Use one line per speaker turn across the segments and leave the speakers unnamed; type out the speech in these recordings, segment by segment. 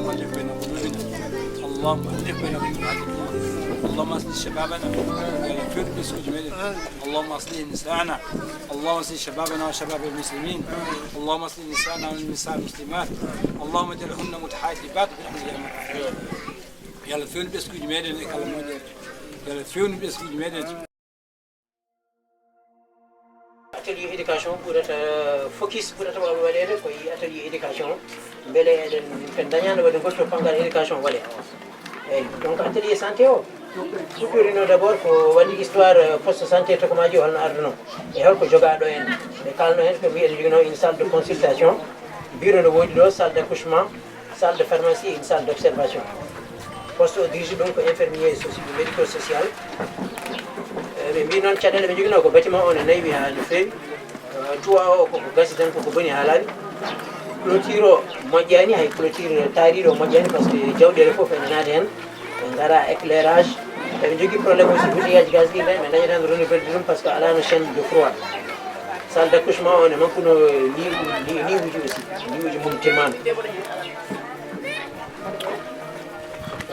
اللهم الف بين قلوبنا اللهم الف بين قلوبنا اللهم اصلح شبابنا ويغفر لسجودنا اللهم اصلح نساءنا اللهم اصلح شبابنا وشباب المسلمين اللهم اصلح نساءنا والنساء المسلمات اللهم اجعلهن متحاجبات برحمتك يا مرحبا يلا فيون بسكوت ميدن كلام موديل يلا فيون بسكوت ميدن
atelier éducation ɓurata focus ɓurata wawa waɗede koye atelier éducation beele eɗen ken dañano waɗi gotto fangal éducation waɗe eyyi donc atelier santé o fuɗɗorino d' abord ko waɗi histoire poste santé tokomaji o holno arduno e holko jogaɗo en ɓe kalno hen ko mbiyeɗe jogino une salle de consultation bureau no woodi ɗo salle d' accouchement salle de pharmacie et une salle d' observation poste o dirige ɗum ko infirmier médico social ɓe mbi noon caɗele ɓe jogino ko bâtiment o ne naywi ha no fewi toit o koko gasi tan koko boni ha laaɓi clôture o moƴƴani hay clôture taariɗo moƴƴani par ce que jawɗele foof ene naati hen ɓe gara éclairage eɓe jogui probléme aussi bouteillage gaz ɗi ɓe daña tan renouvelde ɗum par ce que alano chaîne de froid salle d' accouchement o ne manqueno liwuji aussi liwuji mum timmano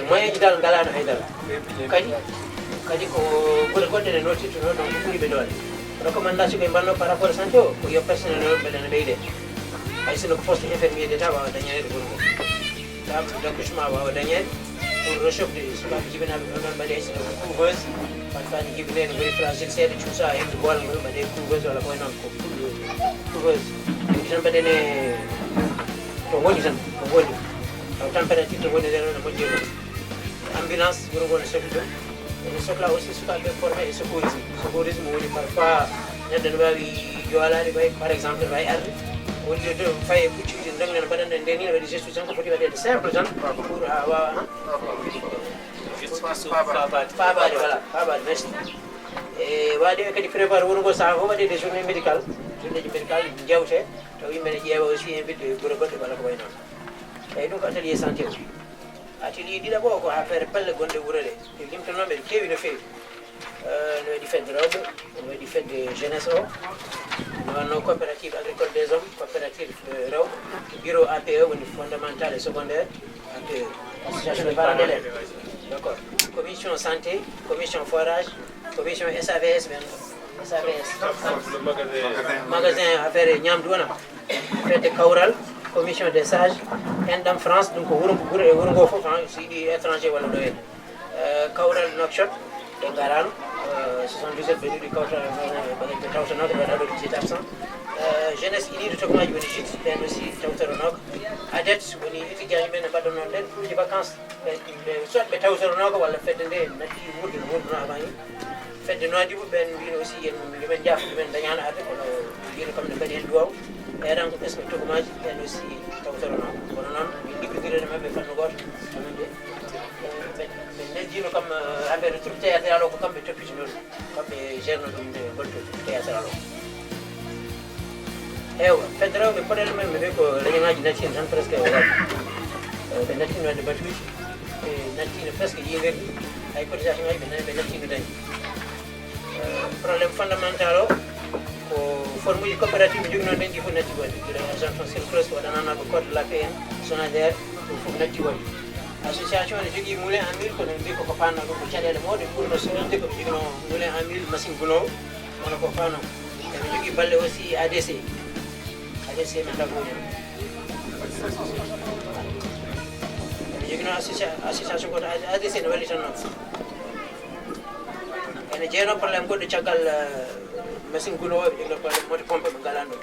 moyen ji dal ngalano haydara kadi ko ɓuri goɗɗe ne notirtuno donc ɓuriɓe doole recommandation ɓe mbanno par rapport santé o ko yo personnel o ɓeɗene ɓeyde hay sino ko poste infirmier d' état wawa dañanede ɓuri ngo table d' accouchement wawa dañede pour rechauffde sukaɓe jibinaɓe ɗon noon mbaɗe sino ko couveuse fatfaji jibinede gori fragile seeɗa cuusa hemde boolal ngol mbaɗe couveuse walla koye noon ko couveuse ɗi tan mbaɗene to woni tan ko woni taw température to woni nder o ne moƴƴiri ambulance wuro ngo ne sohli ɗum ene sohla aussi sukaɓe formé e secourisme woni parfois neɗɗo ne wawi joolade ɓay par exemple wawi arde woni de faye puccuji dangnen mbaɗanɗe ndeni ne waɗi gestu tan ko foti waɗede simple tan pour ha wawa fabade voilà fabade merci e waɗi kadi préparé wuro ngo saaha fof waɗede journée médical journée ji médical jewte taw yimɓe ne ƴeewa aussi invite ɓuura goɗɗe walla ko way noon eyyi ɗum ko atelier santé o atelier ɗiɗaɓo ko affaire pelle gonɗe wuuro ɗe e limtanoɓe ɗe keewi no feewi ne waɗi fedde rewɓe ne waɗi fedde jeunesse o ne wanno coopérative agricole des hommes coopérative rewɓe bureau APE woni fondamental et secondaire APE association de parents d'élèves d' accord commission santé commission forage commission SAVS ɓen SAVS magasin affaire ñamdu wona fedde kawral commission des sages enɗam France ɗum ko wuro e wuro ngo fof so yiɗi étranger walla ɗo hen kawral nokshot ɓe garano 77 ɓe ɗiɗi kawtal ɓe tawtanoɓe ɓe ɗaɗo ɗiɗi absent jeunesse iɗiɗo tokomaji woni jit ɓen aussi tawtoronoka adet woni étudiant ɓe ne mbaɗanon ɗen ɗumji vacance soit ɓe tawtoronoka walla fedde nde natti wurde no wurduno avant ni fedde noadiɓo ɓen mbino aussi yomen jaafo ɗumen dañano arde kono mbino kam ne mbaɗi hen duwaw eran ko ɓesɓe tokomaji ɓen aussi tawtorono kono noon min liggodirede mabɓe fanno goto ɗumenɓe ɓe neldino kam affaire troupe théâtral o ko kamɓe toppitino ɗum kamɓe gérno ɗum nde golto troupe théâtral o ewa fedde rewɓe poɗele men ɓe wi ko réunion ngaji nattino tan presque waɗi ɓe nattino wadde batuji ɓe nattino presque yiidirde hay cotisation ngaji ɓe nattino dañi probléme fondamental o ko forme uji coopérative joginoon ɗen ɗi fof natti waɗi gila agent foncier clos waɗananoɓe code de la PN sonader ɗum fof natti waɗi association ne jogui moulin en mille kono mbi koko fanno ɗum ko caɗele mawɗe ɓurno soñde koɓe jogino moulin en mille machine gunowo wono ko fano eɓe jogui balle aussi ADC men dagoɗen eɓe jogino association goto ADC ne walli tan noon ene jeeyno probléme goɗɗo caggal machine gunowo ɓe jogino probléme mode pompe ɓe ngalan ɗum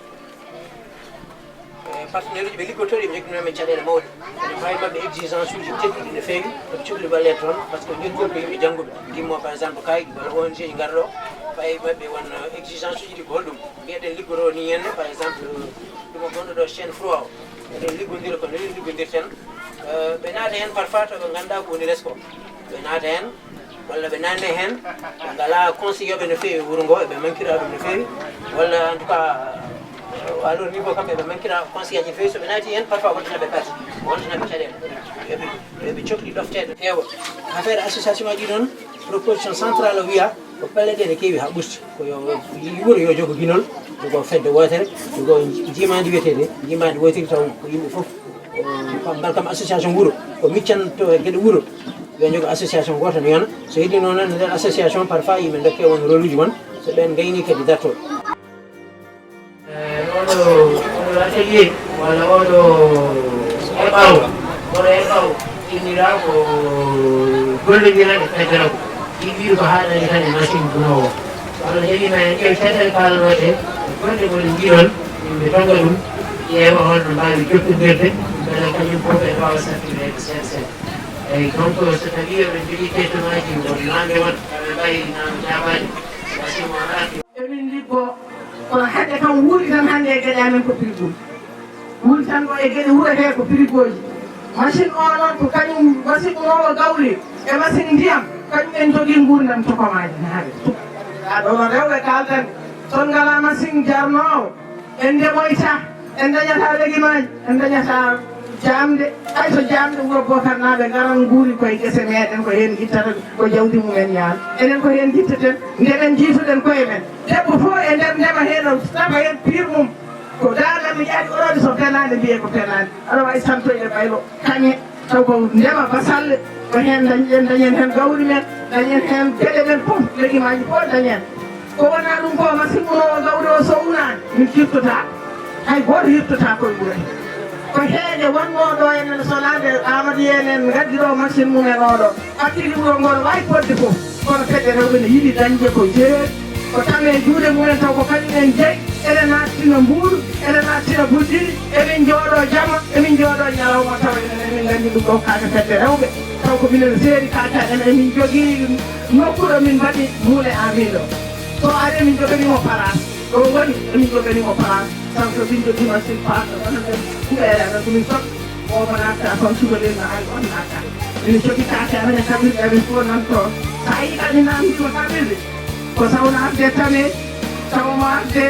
partenaire uji ɓe liggotori ɓe joguinomen caɗele mawɗe ene mbawi mabɓe exigence uji tedduɗi no fewi ɗoɓe cohli balle toon par ce que joni ko yimɓe jangguɓe gimmo par exemple kayɗi walla ONG ji garɗo fayi mabɓe won exigence uji ɗi ko holɗum mbiyeɗen liggoro ni henna par exemple ɗum o gonɗo ɗo chaine froid o eɗen liggodira ko ndeɗen liggodirten ɓe naata hen parfois to ɓe ganduɗa ko woni resko ɓe naata hen walla ɓe nanne hen ɓe ngala conseillé ɓe no fewi wuuro ngo eɓe manquira ɗum no fewi walla en tout cas alors niveau kamɓe ɓe manquira conseil aji no fewi soɓe naati hen parfois wontanaɓe perte wontanaɓe caɗele eɓe cohli ɗoftede heewa affaire association ngaji ɗon proposition central o wiya ko pelle ɗe ne keewi ha ɓurti koyo wuuro yo jogo guinol jogo fedde wotere jogo jimadi wiyetede jimadi wotiri taw ko yimɓe foof ngal kam association wuro ko miccanto e gueɗe wuro ɓe jogo association goto mi yana so yiɗi noon nder association parfois yimɓe dokke won rôle uji won so ɓen gayni kadi dartoɓe oɗo atelier walla oɗo eɓaw innira ko gollodiraɗe federaw yiɗiɗo ko haɗani tan e machine dunowo oɗon heeɓima en ƴeew caɗele kalanoɗe golle gole jiiɗon yimɓe tonga ɗum ƴeewa holno mbawi jokkodirde beele kañum fof e wawa sattirede sen sen eyyi donc so tawi oɗon jogui tettomaji won namde won aɓe mbawi nam jaabade machine o arti emin liggo kono hande kam wuuri tan hande e gueɗe amen ko prix ɗum wuuri tan ɗo e gueɗe wuurete ko prix goji machine o noon ko kañum machine unowo gawri e machine ndiyam kañum en jogui gurdam tokomaji naaɓe aɗo no rewɓe kaltan son ngala machine jarnowo en ndemoyta en dañata leguimaji en dañata jamde hay so jamde wuro Bocar naaɓe garan guuri koye guese meɗen ko hen guittata ko jawdi mumen yaal enen ko hen guittaten ndeɗen jiituɗen koye men debbo fof e nder ndema heɗo nafa hen pire mum ko daɗam mi ƴaƴi orode so tenade mbiye ko tenade aɗa wawi santoyde ɓaylo kañe taw ko ndema basalle ko hen dañen hen gawri men dañen hen gueɗe men fof leguimaji fof dañen ko wona ɗum ko machine unowo gawri o so unani min kirtota hay goto hirtota koye ɓuurata ko heeƴe wonnoɗo enen solade Amadou enen gaddiɗo machine mumen oɗo hakkille wuro ngol wawi fodde foof kono kadi rewɓe ne yiiɗi dañde ko jeeri ko tame juuɗe mumen taw ko kañum en jeeyi eɗen nattina mbuuɗu eɗen nattina buddiɗi emin jooɗo jamma emin jooɗo ñalawma taw emin gandi ɗum ɗo kaake fedde rewɓe taw ko minen seeri kakaɗen emin jogui nokkuɗo min mbaɗi muule en ville o so ari emin joganimo place ɗo woni emin joganimo place taw so min jogui machine paaka wonade kuɓere amen komin sok omo natta toon subalelno ay on natta ene jogui kake amen e kaɓirɗe amen fof nan toon sa yi kadi namdimo kaɓirɗe ko sawno arde tame tawomo arde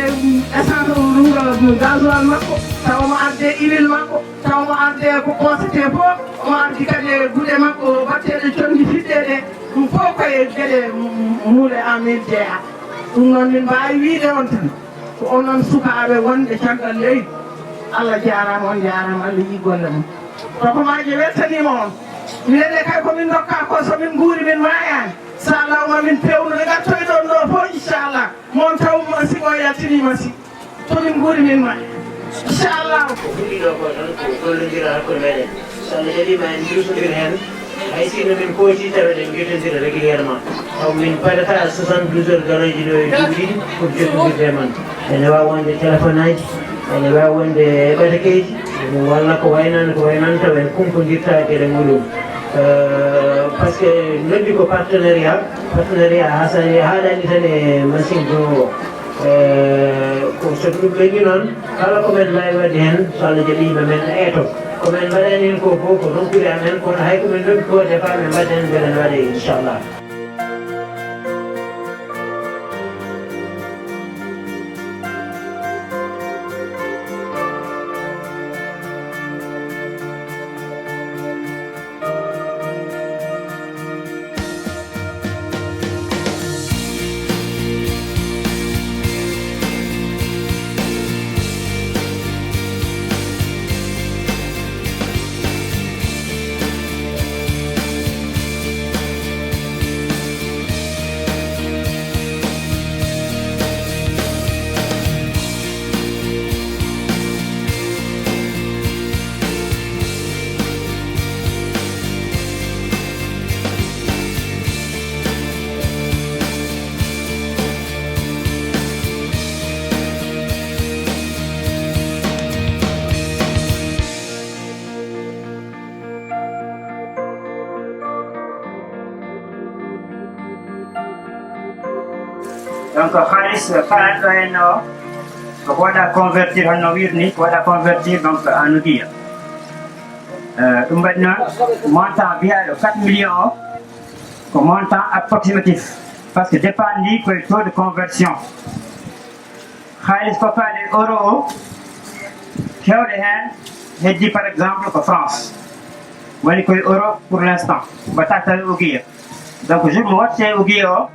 essence ruga gasoil makko tawomo arde huile makko tawomo arde ko ɓosete fof omo ardi kadi guuɗe makko batteɗe condi fiɗɗeɗe ɗum fof koye gueɗe muule en mille jeeya ɗum noon min mbawi wiide on tan ko onon sukaɓe wonɓe caggal leydi Allah jarama on jarama Allah yi golle mum tokomaji weltanima on minenne kay komin dokka ko somin guuri min mayani sa lawma min pewnu ɓe gattoyɗon ɗo fof inchallah moon taw machine o yaltinima si tomin guuri min maya inchallah ko fuɗɗiɗo ko tan ko gollodira hakkude meɗen so Allah jaɓima en juusodir hen hay sino min kooti tawa ɗen jottodira régulièrement taw min paɗata 72 heures garoji ɗo e duuɓi ɗiɗi pour jottodirde man ene wawi wonde téléphone aji ene wawi wonde ɓatakeji ene walla ko waynani taw en kumpodirta gueɗe muɗum par ce que noddi ko partenariat haɗani tan e machine go ko so ɗum ɓenni noon kala komin mbawi wadde hen so Allah jaɓima men eeto komin mbaɗani hen ko fof ko ronkude amen kono hay komin ɗoɓi ko départ min mbaɗa hen beɗen waɗe inchallah
donc xaalis faranɗo hen o ko waɗa convertir holno wirni ko waɗa convertir donc en outil ɗum waɗi noon montant mbiyaɗo 4 millions o ko montant approximatif par ce que dépendit koye taux de conversion xaalis fofaɗe euro o kewɗe hen heddi par exemple ko France woni koye euro pour l' instant mbatta tawi oguiya donc jour mo watte oguiya o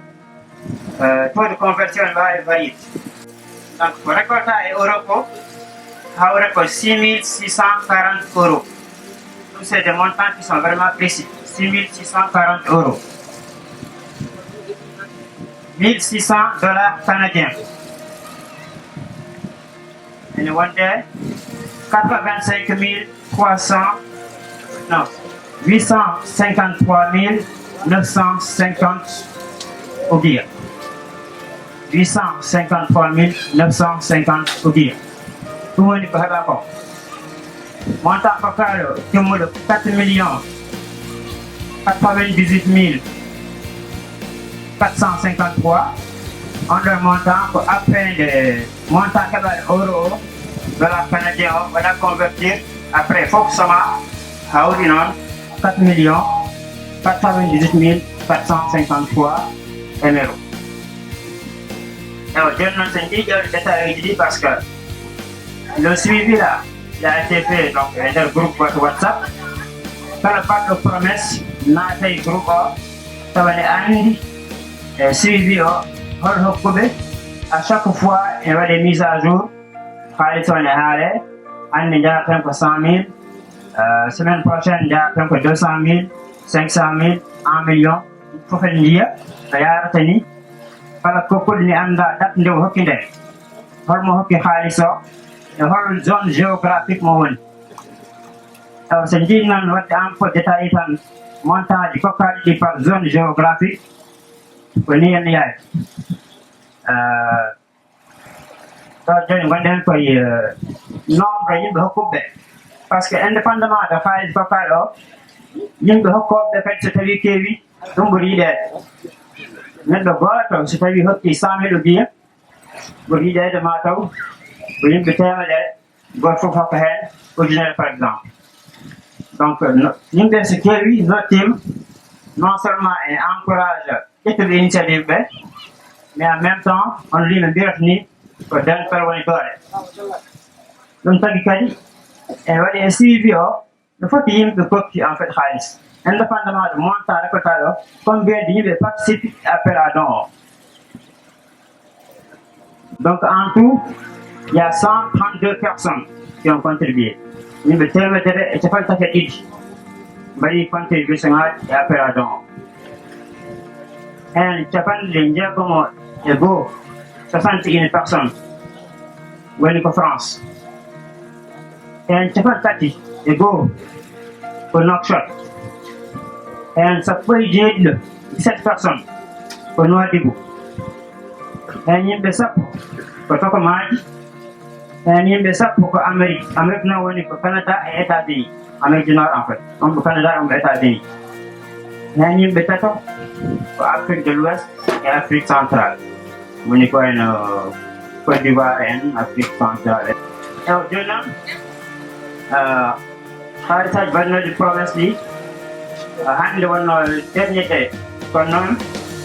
taux de conversion ne wawi variété donc ko récolta e euro ko hawra ko 6640 euros c'est des montants qui sont vraiment précis. 6 640 €. 1 600 $ canadiens. Et one day, 85 300, non, 853 950 ouguiya. 853 950 ouguiya. Tout le monde peut avoir. Montant total, 4 98 453. On le montant pour après le montant euro dollar canadien, on va convertir après Foxama, à 4 98 453 €. Alors, je ne sais pas le détail parce que le suivi là, il a été fait donc, dans le groupe WhatsApp. Quand on parle de promesse, dans le groupe, ça va être suivi à chaque fois, il y a des mises à jour. Année d'après 100 000, semaine prochaine d'après 200 000, 500 000, 1 million. Il faut faire une dia, il y a retenu. Par le couple, il y a un date de hockey. Le zone géographique. Alors, c'est dit que nous avons détaillé le montant du coca par zone géographique. Nombre parce que indépendamment de faire coca, il y a fait ce qui mais le vote, c'est à dire que 100 000 bien, vous dites de Matau, vous dites que original par exemple. Donc, nous avons ce qui notre team, non seulement encourage cette initiative, mais en même temps, on lui le bienvenu pour donner par le corps. Donc, il y a un suivi, il faut qu'il y ait une copie en fait, indépendamment du montant récolté, combien de participent à appel à don. Donc, en tout, il y a 132 personnes qui ont contribué. Nous avons fait un peu de contribution et appel à don. Et Japan, il y a comme 61 personnes en France. Et Japan, il y a pour Knockshot. Et ça peut aider 17 personnes pour Nouadhibou. Et il y a ça pour Tokomadi. Et il y a ça pour l'Amérique. L'Amérique, pour le Canada et les États-Unis. L'Amérique du Nord, en fait. Donc, le Canada et les États-Unis. Et il y a ça pour l'Afrique de l'Ouest et l'Afrique centrale. Vous avez Côte d'Ivoire et l'Afrique centrale. Et aujourd'hui, xaalisaj banno di province ɗi hannde wonno dernier kono noon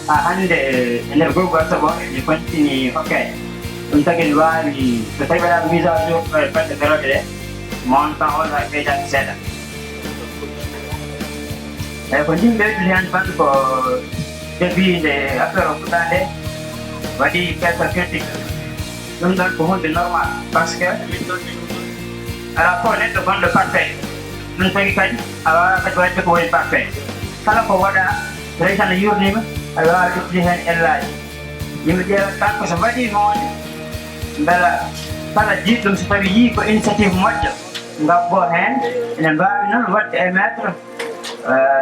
hannde e nder groupe whatsapp o mi continue hokkede ɗum tagi mi waawi so tawi waɗaama mise à jour e balɗe garoɗe ɗe montant on wawi ɓeydaki seeɗa eyi ko ndin ɓeydude heen tan ko depuis nde affaire o fuɗɗaande waɗi quelque critique ɗum ɗon ko hunde normal par ce que ala fof neɗɗo gonɗo parfait ɗum tagi kadi a wawa kadi wadde ko woni parfait kala ko waɗa tawi tan a yurnima aɗa wawa ɗuɗɗude heen ellaji yimɓe ƴeewa kanko so waɗi noone beela kala jiɗɗum so tawi yii ko initiative moƴƴo ngabbo heen ene mbawi noon wadde émettre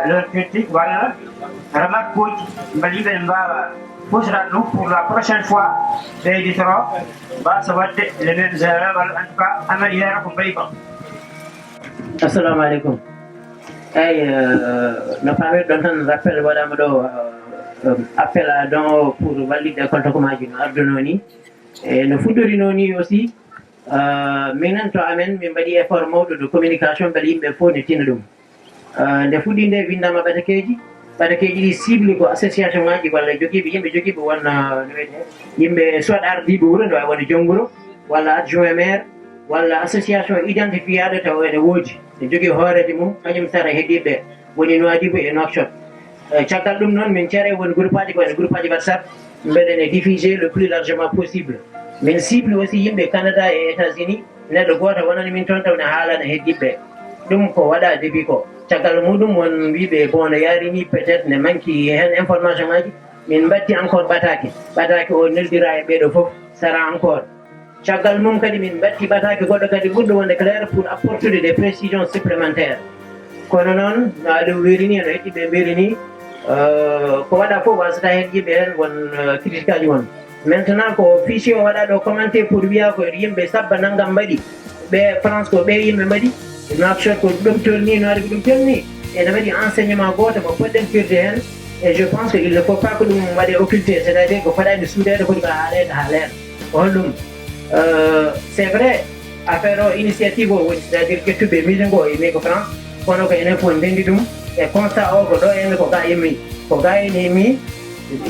leur critique walla remarque uji beela yimɓe ne mbawa pusrade ɗum pour la prochaine fois ɓeyditoro mbasa wadde les mêmes erreurs walla en tout cas amélioré ko mbayi kon.
Assalamu alaikum. No paamir ɗon tan rappel waɗama ɗo appel à don pour wallidde compte kumaji no arduno ni e no fuɗɗorino ni aussi minen to amen min mbaɗi effort mawɗo de communication beele yimɓe fof ne tina ɗum nde fuɗɗi nde windama ɓatakeji ɗi cible ko association ngaji walla jogiiɓe yimɓe jogiiɓe wonna no wiyete yimɓe soit ardiɓe wuuro nde wawi wonde jongguro walla adjoint maire walla association identifiaɗo taw ene woodi ne jogii hoorede mum kañum tara heeɗiɓe woni Nouadhibou e Nouakchott caggal ɗum noon min ceere woni groupe aji ko woni groupe aji WhatsApp mbeɗene diffusé le plus largement possible min cible aussi yimɓe Canada et États-Unis neɗɗo goto wonani min toon taw ne haalana heeɗiɓe ɗum ko waɗa depuis ko caggal muɗum won wiɓe bon no yarini peut être ne manki hen information ngaji min batti encore ɓataki o neldira e ɓeɗo foof sara encore caggal mum kadi min batti ɓataki goɗɗo kadi ɓurɗo wonde clair pour apporter des précisions supplémentaires kono noon no aɗum wirini no heɗɗiɓe mbirini ko waɗa fof wasata hen yimɓe hen won critique aji won maintenant ko fichier o waɗa ɗo commenté pour wiya ko yimɓe sabba naggam mbaɗi ɓe France ko ɓe yimɓe mbaɗi Nouakchott ko ɗum tolni no waɗi ko ɗum tolni ene waɗi enseignement goto mo poɗɗen firde hen et je pense qu'il ne faut pas que ɗum waɗe occulté c'est à dire ko faɗani suudede foti ko haalede ha leer ko holɗum c'est vrai affaire o initiative o woni c'est à dire kettuɓe meeting o yimɓe ko France kono ko enen fof ndendi ɗum e constat o ko ɗo enne ko ga yimmi ko ga en yimmi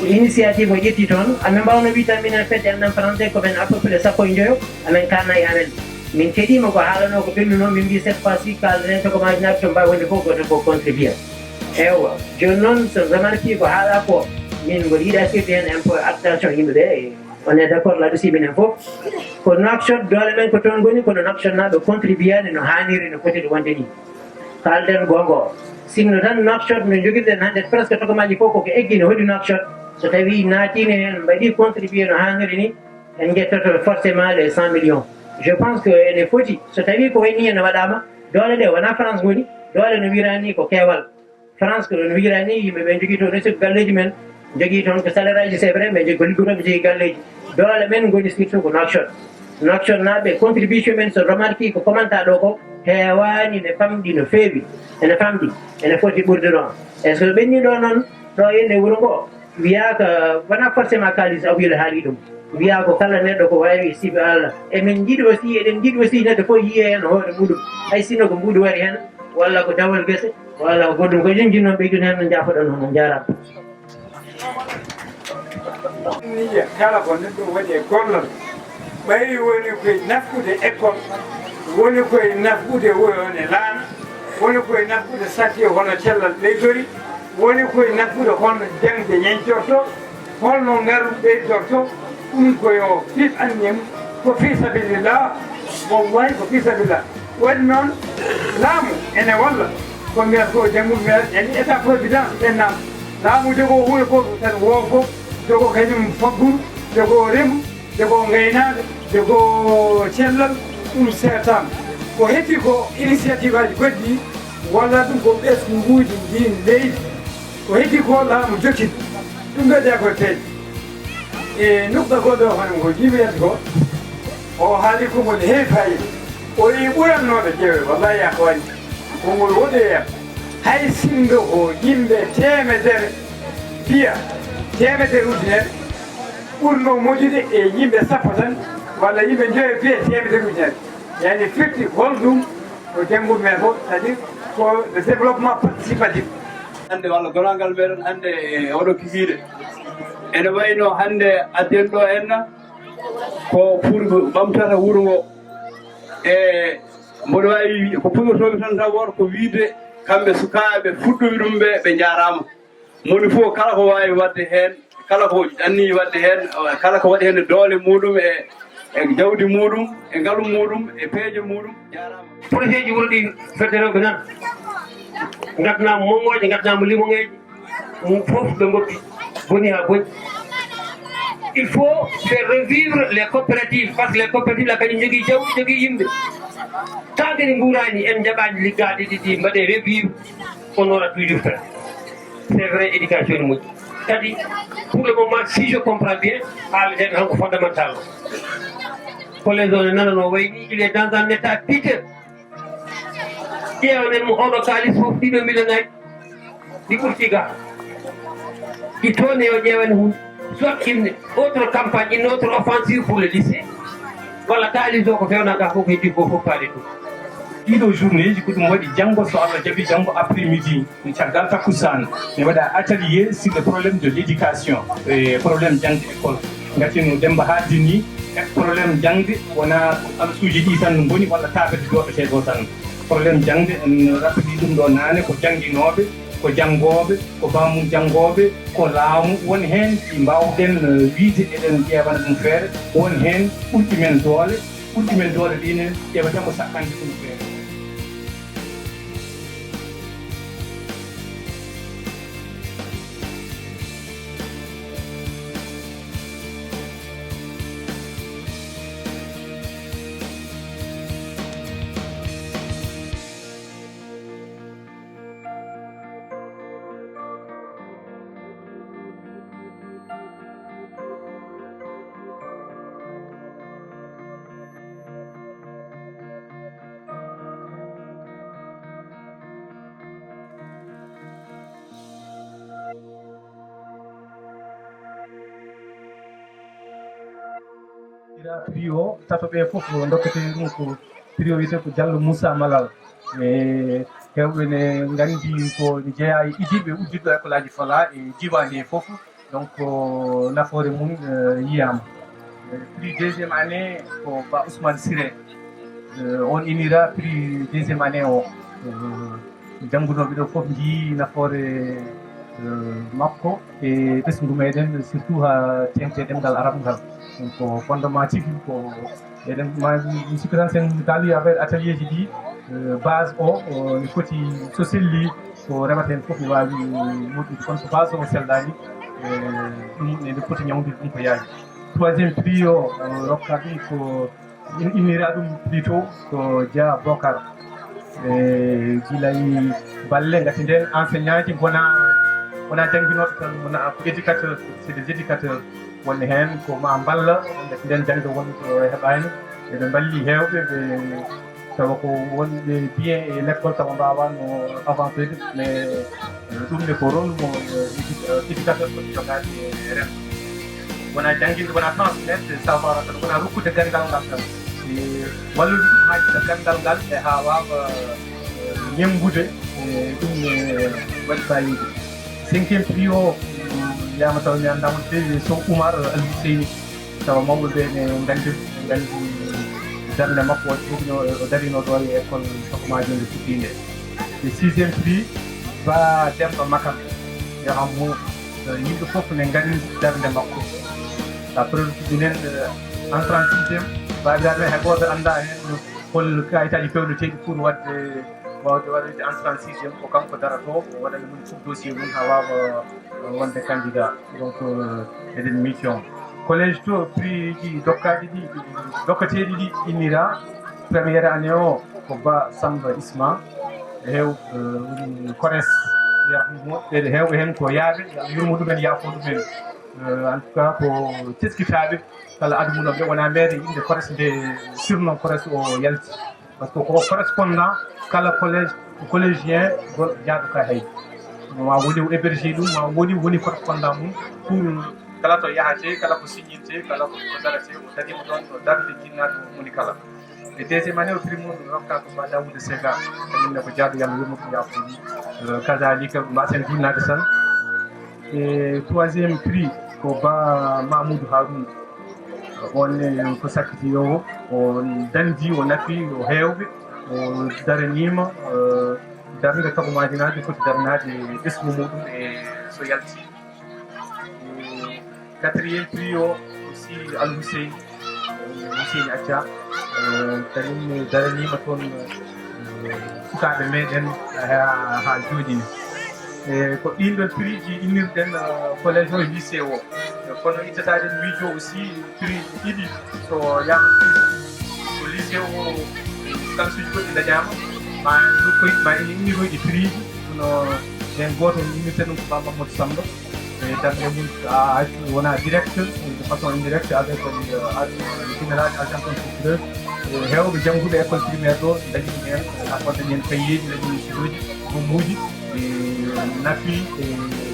initiative o ƴetti toon amin mbawno wi tan minen fedde enɗan français komin à peu près sappo e joyo amin kalnayi amen min keɗima ko haalano ko ɓennuno min mbi cette fois ci kalden to ko majinaɓe to mbawi wonde fof goto ko contribue ewa joni noon so remarqui ko haala ko min mboɗo yiiɗa sirde hen un peu attention yimɓeɓe on est d' accord là-dessus minen fof ko Nouakchott doole men ko toon goni kono Nouakchott naɓe contribuani no hanniri no foti wonde ni kalden gongo sinno tan Nouakchott no joguirɗen hannde presque tokomaji fof koko eggi no hoɗi Nouakchott so tawi naatino hen mbaɗi contribué no hanniri ni en jettoto forcément les 100 millions je pense que ene foti so tawi ko wayni ene waɗama doole ɗe wona France goni doole no wirani ko keewal France ko no wirani yimɓeɓe jogui toon residu galleji men jogui toon ko salaire aji c'est vrai mais ko liggotoɓe jogui galleji doole men goni surtout ko Nouakchott naɓe contribution men so remarqui ko commenta ɗo ko heewani ne famɗi no feewi ene famɗi ene foti ɓurde ɗon e so ɓenni ɗo noon ɗo enne wuuro ngo wiyaka wona forcément kalis awile haali ɗum wiya ko kala neɗɗo ko wawi sibe Allah emin jiiɗi aussi eɗen jiiɗi aussi neɗɗo fof yiye hen hoore muɗum hay sinno ko mbuɗu wari hen walla ko dawol guese walla ko goɗɗum ko jinjinnoon ɓeydun hen no jafoɗon hono jarama
niya kala ko neɗɗo waɗi e gollal ɓayri woni koye nafkude école woni koye nafkude woni laana woni koye nafkude sakki hono cellal ɓeydori woni koye nafkude holno jangde ñeñcorto holno ngaru ɓeydorto ɗum koyo fif annim ko fi sabilillah wallahi ko fi sabilillah waɗi noon laamu ene walla ko mbiyata ko janggude mbiyata yani état providence ɓennama laamu jogo huuɗo fof tan woo fof jogo kañum fagguru jogo remu jogo gaynade jogo cellal ɗum seetama ko heddi ko initiative aji goɗɗi walla ɗum ko ɓesguji ndin leydi ko heddi ko laamu jokkid ɗum ɗo de koye peeje e nukɗa goɗɗo hono ko jibiyata ko o haali kongol heewi fayida o yi ɓurannoɓe ƴeewe wallahi akwani kongol woɗoyam hay sinno ko yimɓe temedere piya temedere ujunere ɓurno moƴude e yimɓe sappo tan walla yimɓe joyi piya temedere ujunere yani firti holɗum ko janggude men fof c'est à dire ko le développement participatif
hande walla gonangal meɗen hande e oɗo kikiɗe ene wayno hande adden ɗo henna ko pour ɓamtata wuuro ngo e mboɗo wawi ko puɗotoɓe tan taw woto ko wiide kamɓe sukaɓe fuɗɗumi ɗum ɓe jarama moni fof kala ko wawi wadde hen kala ko anni wadde hen kala ko waɗi hen doole muɗum e jawdi muɗum e ngaalu muɗum e peeje muɗum jarama
projet ji wuuro ɗi feddereɓe nan gadnama momoje gadnama limoŋeji fof ɓe goppi boni ha boni il faut faire revivre les coopératives parce que les coopératives la kañum jogui jawdi jogui yimɓe tant que ɗi guurani en jaɓani liggade ɗiɗi mbaɗe revivre on aura toujours fait c'est vrai éducation ne moƴƴi kadi pour le moment si je comprends bien haaleten hanko fondamental ko les zones nanano wayni il est dans un état piteux ƴeewnen mo oɗo kalis fof ɗiɗo million aji ɗi ɓurti ga ɗi toon yo ƴeewen hunde soit une autre campagne une autre offensive pour le lycée walla kalis o ko fewnaka fof heddi ko fof paali ɗum
ɗiɗo journée ji ko ɗum waɗi janngo so Allah jaɓi janngo après midi mi caggal takkusane mi waɗa atelier sur le problème de l' éducation e probléme jangde école gati no Demba haaldini e probléme jangde wona alsuuji ɗi tan no boni walla tafede doɓete ɗo tan probléme jangde en rappeli ɗum ɗo naane ko jannginoɓe ko janngoɓe ko bamum janngoɓe ko laamu woni hen ɗi mbawɗen wiide eɗen ƴewana ɗum feere woni hen ɓurɗi men doole ɗine ƴewatemo sakkande ɗum feere inira prix o tatoɓe fof dokkete ɗum ko prix o wiyete ko Diallo Moussa Malal e hewɓe ne nganndi ko jeeya e idiɓe uddiɗo école aji Fala e diwan he fof donc nafoore mum yiyama. Prix deuxiéme année ko Ba Ousmane Siré on inira prix deuxiéme année o janngunoɓe ɗo fof jii nafoore makko e ɓesngu meɗen surtout ha tengte ɗemngal arabe ngal donc fondement tigi ko eɗen mi sikki tan sen kaali affaire atelier ji ɗi base o mi foti so selli ko remata hen fof mi wawi moƴƴude kono so base o sellani ɗum ene foti ñawdude ɗum ko yaaji. Troisiéme prix o rokka ɗum ko innira ɗum plutôt ko Dia Bocar guilay balle gati nden enseignant ji wona jannginoɓe tan wona ko éducateur c'est des éducateurs woni heen ko ma balla gati nden jangde woni ko heɓani eɓe balli hewɓe ɓe tawa ko wonɓe bien e l' école tawa mbawano avancé mais ɗum ne ko rôle mo éducateur foti jogade e rem wona jannginde wona transmettre savoir tan wona rokkude gandal ngal tan wallude ɗum haajita gandal ngal e ha wawa ñembude ɗum ne waɗi fayide. Cinquiéme prix o wiyama taw mi annda on feewi Sow Oumar Aliou Seyni tawa mawɓe ɓe ne nganndi darnde makko o darino ɗo e école Tokomaji nde fuɗɗinde. E sixiéme prix Ba Demba Makam yaham mo yimɓe fof ne nganndi darnde makko la preuve ɗinen entré en sixiéme babiraɓe hay goto annda hen hol kayitaji fewneteɗi pour wadde wawde waɗede entré en sixiéme ko kanko darato o waɗana mum fof dossier mum ha wawa wonde candidat donc eɗen mission collège to prix ji dokkaɗi ɗi dokkateɗi ɗi innira premiére année o ko Ba Samba Isma heew kores yahmo ɓeɗe hewɓe hen ko yaaɓe yurmo ɗumen yaafo ɗumen en tout cas ko teskitaɓe kala adumunoɓe wona meede inde kores nde surnom kores o yalti par ce que ko correspondant kala collégien gol jaaɗo ka hay ma woni o hébergé ɗum ma woni correspondant mum pour kala to yahate kala ko signinte kala ko darate o darima ɗon o darde jinnaɗo woni kala e deuxiéme année o prix mum rokka ko Ba Daouda Sega kañumne ko jaaɗo yallah yurmo ɗum yafuɗi kasalika mbasen jinnade tan e troisiéme prix ko Ba Mamoudou Harouna on ko sakkiti o o dandi o nafi o heewɓe o daranima darnde Tokomaji naji foti darnade ɓesgu muɗum e so yalti. Quatriéme prix o aussi Al Hussein Acca kañum daranima toon sukaɓe meɗen ha jooɗini e ko ɗin ɗon prix ji innirɗen collège o e lycée o kono ittataɗen miijo aussi prix ɗiɗi so yaha so lycée o kansuji goɗɗi dañama ma ma inniroyɗi prix ji kono hen goto innirten ɗum ko Ba Mamadou Samba e darde mum wona direct de façon indirecte avec général agent constructeur hewɓe jangguɓe école primaire ɗo dañi ɗum hen apportani hen kayeji dañi siloji gommuji nafi e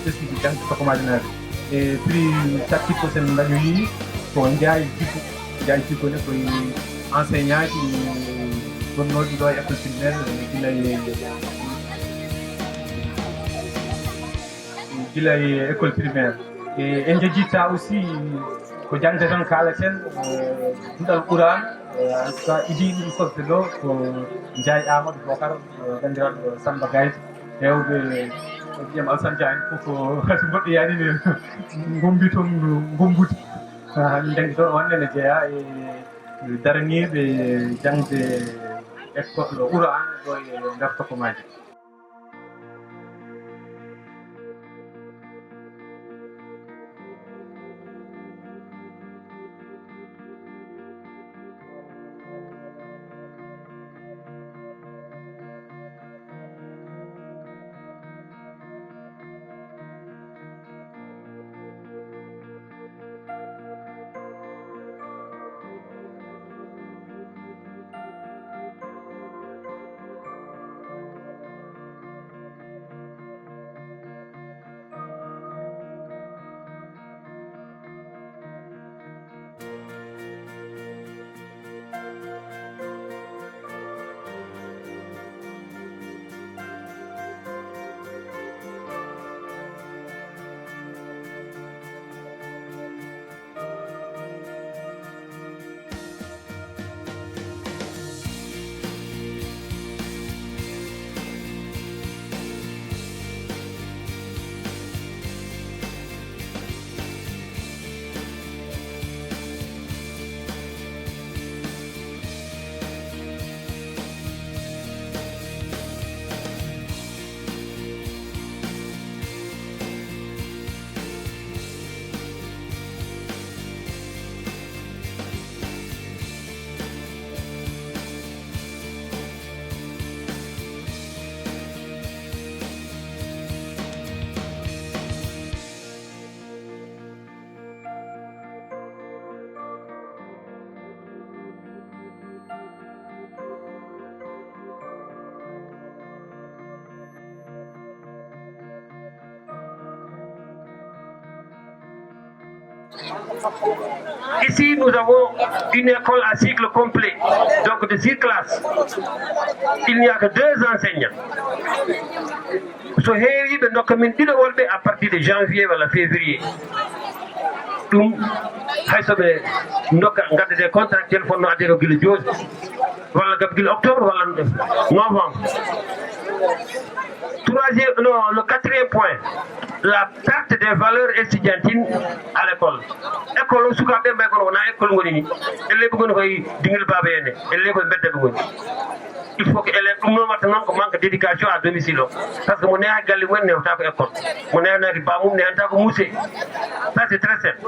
ɓesguji jangde Tokomaji naɓe e prix takkitto sen dañoyi ko Ndiaye Djigo ne koye enseignant ji gonnoɗi ɗo e école primaire gila e école primaire e en jejjitta aussi ko jangde tan kalaten duɗal Qouran en tout cas idi ɗum sofde ɗo ko Ndiaye Amadou Bocar bandiraɗo Samba Gaye hewɓe wiyam Alassane Dia en fof hati goɗɗo yani ne gombi toon gombude min jangi toon wonde ne jeeya e daraniɓe jangde école Qouran ɗo e nder Tokomaji.
Ici, nous avons une école à cycle complet, donc de 6 classes. Il n'y a que 2 enseignants. So heewi ɓe dokka min ɗiɗo wolɓe à partir de janvier walla février. ɗum hay soɓe dokka gadda des contractuels fonno adde ko gila jooɗi walla gam gila octobre walla novembre. Troisième, non, le 4e point, la perte des valeurs estudiantines à l'école. École o sukaɓe mbay kono wona école ngoni ni elle ɓe goni koye dingil baba ene elle koye bedda ɓe goni. Il faut que élève ɗum noon watta noon ko manque d'éducation à domicile o par ce que mo neha galle mumen newta ko école mo nehanaki bamum nehanta ko musée. Ça c'est très simple.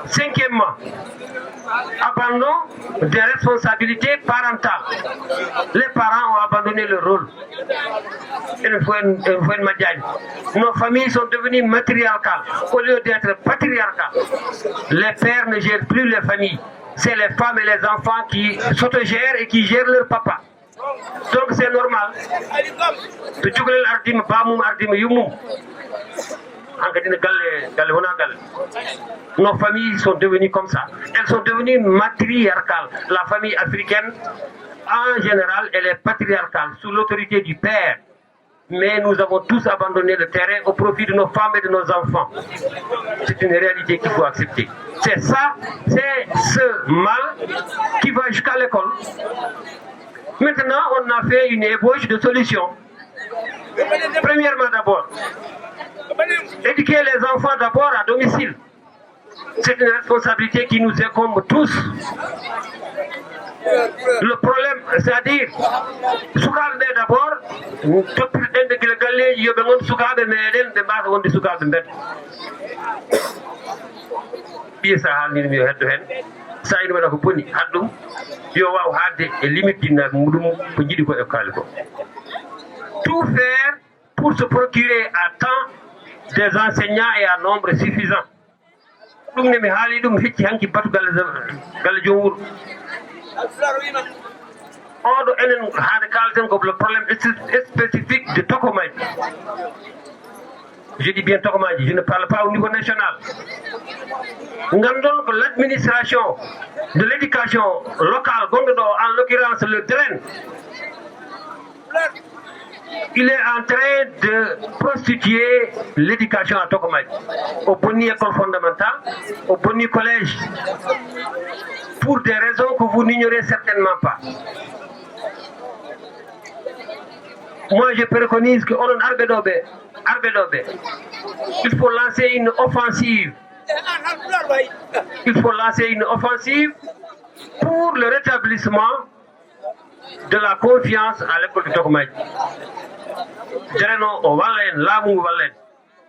5e, abandon des responsabilités parentales. Les parents ont abandonné leur rôle. Nos familles sont devenues matriarcales au lieu d'être patriarcales. Les pères ne gèrent plus les familles. C'est les femmes et les enfants qui s'autogèrent et qui gèrent leur papa. Donc c'est normal. Nos familles sont devenues comme ça. Elles sont devenues matriarcales. La famille africaine, en général, elle est patriarcale, sous l'autorité du père. Mais nous avons tous abandonné le terrain au profit de nos femmes et de nos enfants. C'est une réalité qu'il faut accepter. C'est ça, c'est ce mal qui va jusqu'à l'école. Maintenant, on a fait une ébauche de solutions. Premièrement d'abord, éduquer les enfants d'abord à domicile. C'est une responsabilité qui nous incombe tous. Le problème, c'est-à-dire, Soukabe d'abord, tout faire pour se procurer à temps des enseignants et à nombre suffisant. Le problème spécifique de Tokomaï. Je dis bien Tokomaï, je ne parle pas au niveau national. L'administration de l'éducation locale, en l'occurrence le DREN, il est en train de prostituer l'éducation à Tokomaï, au Boni école fondamentale, au Boni collège, pour des raisons que vous n'ignorez certainement pas. Moi, je préconise que il faut lancer une offensive. Il faut lancer une offensive pour le rétablissement de la confiance à l'école de Tokomaï. Jareno o walla en laamu walla en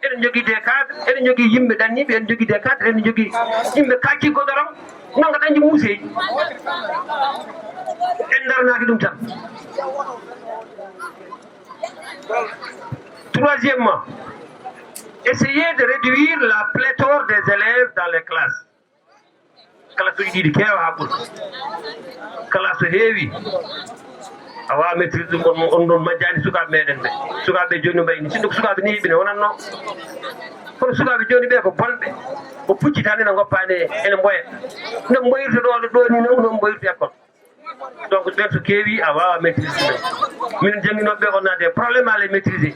eɗen jogii des cadres eɗen jogii yimɓe ɗanniɓe eɗen jogii des cadres eɗen jogii yimɓe kacci godoram nonga dañde muuseji en darnaki ɗum tan. Troisièmement, essayer de réduire la pléthore des élèves dans les classes. Classe uji ɗiɗi keewa ha ɓuura classe heewi awa maîtrise ɗum on ɗon majjani sukaɓe meɗen ɓe sukaɓe joni mbayni sinno ko sukaɓe ni yiɓine wonanno kono sukaɓe joni ɓe ko bonɓe ko puccitani no goppani ene mboya no mboyirta ɗo ni noon no mboyirta école. Donc ɓen so keewi a wawa maîtrise ɗumen minen jangginoɓe on a des problémes à les maîtriser,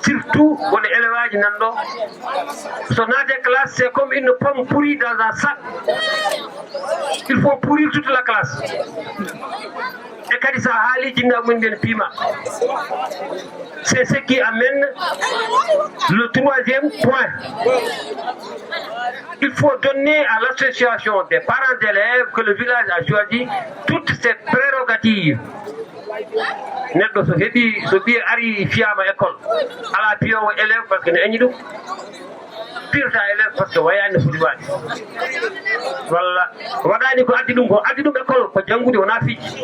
surtout won élève aji nanɗo so naate classe c'est comme une pomme pourrie dans un sac. Il faut pourrir toute la classe. Et kadi sa haali jinnaɓe mumen nden piima. C'est ce qui amène le 3e point. Il faut donner à l'association des parents d'élèves que le village a choisi toutes ses prérogatives. Neɗɗo so heɓi so ɓiye ari fiyama école ala piyowo élève par ce que ne añi ɗum pirta élève par ce que wayani no foti waade walla waɗani ko addi ɗum école ko janngude wona fiiji.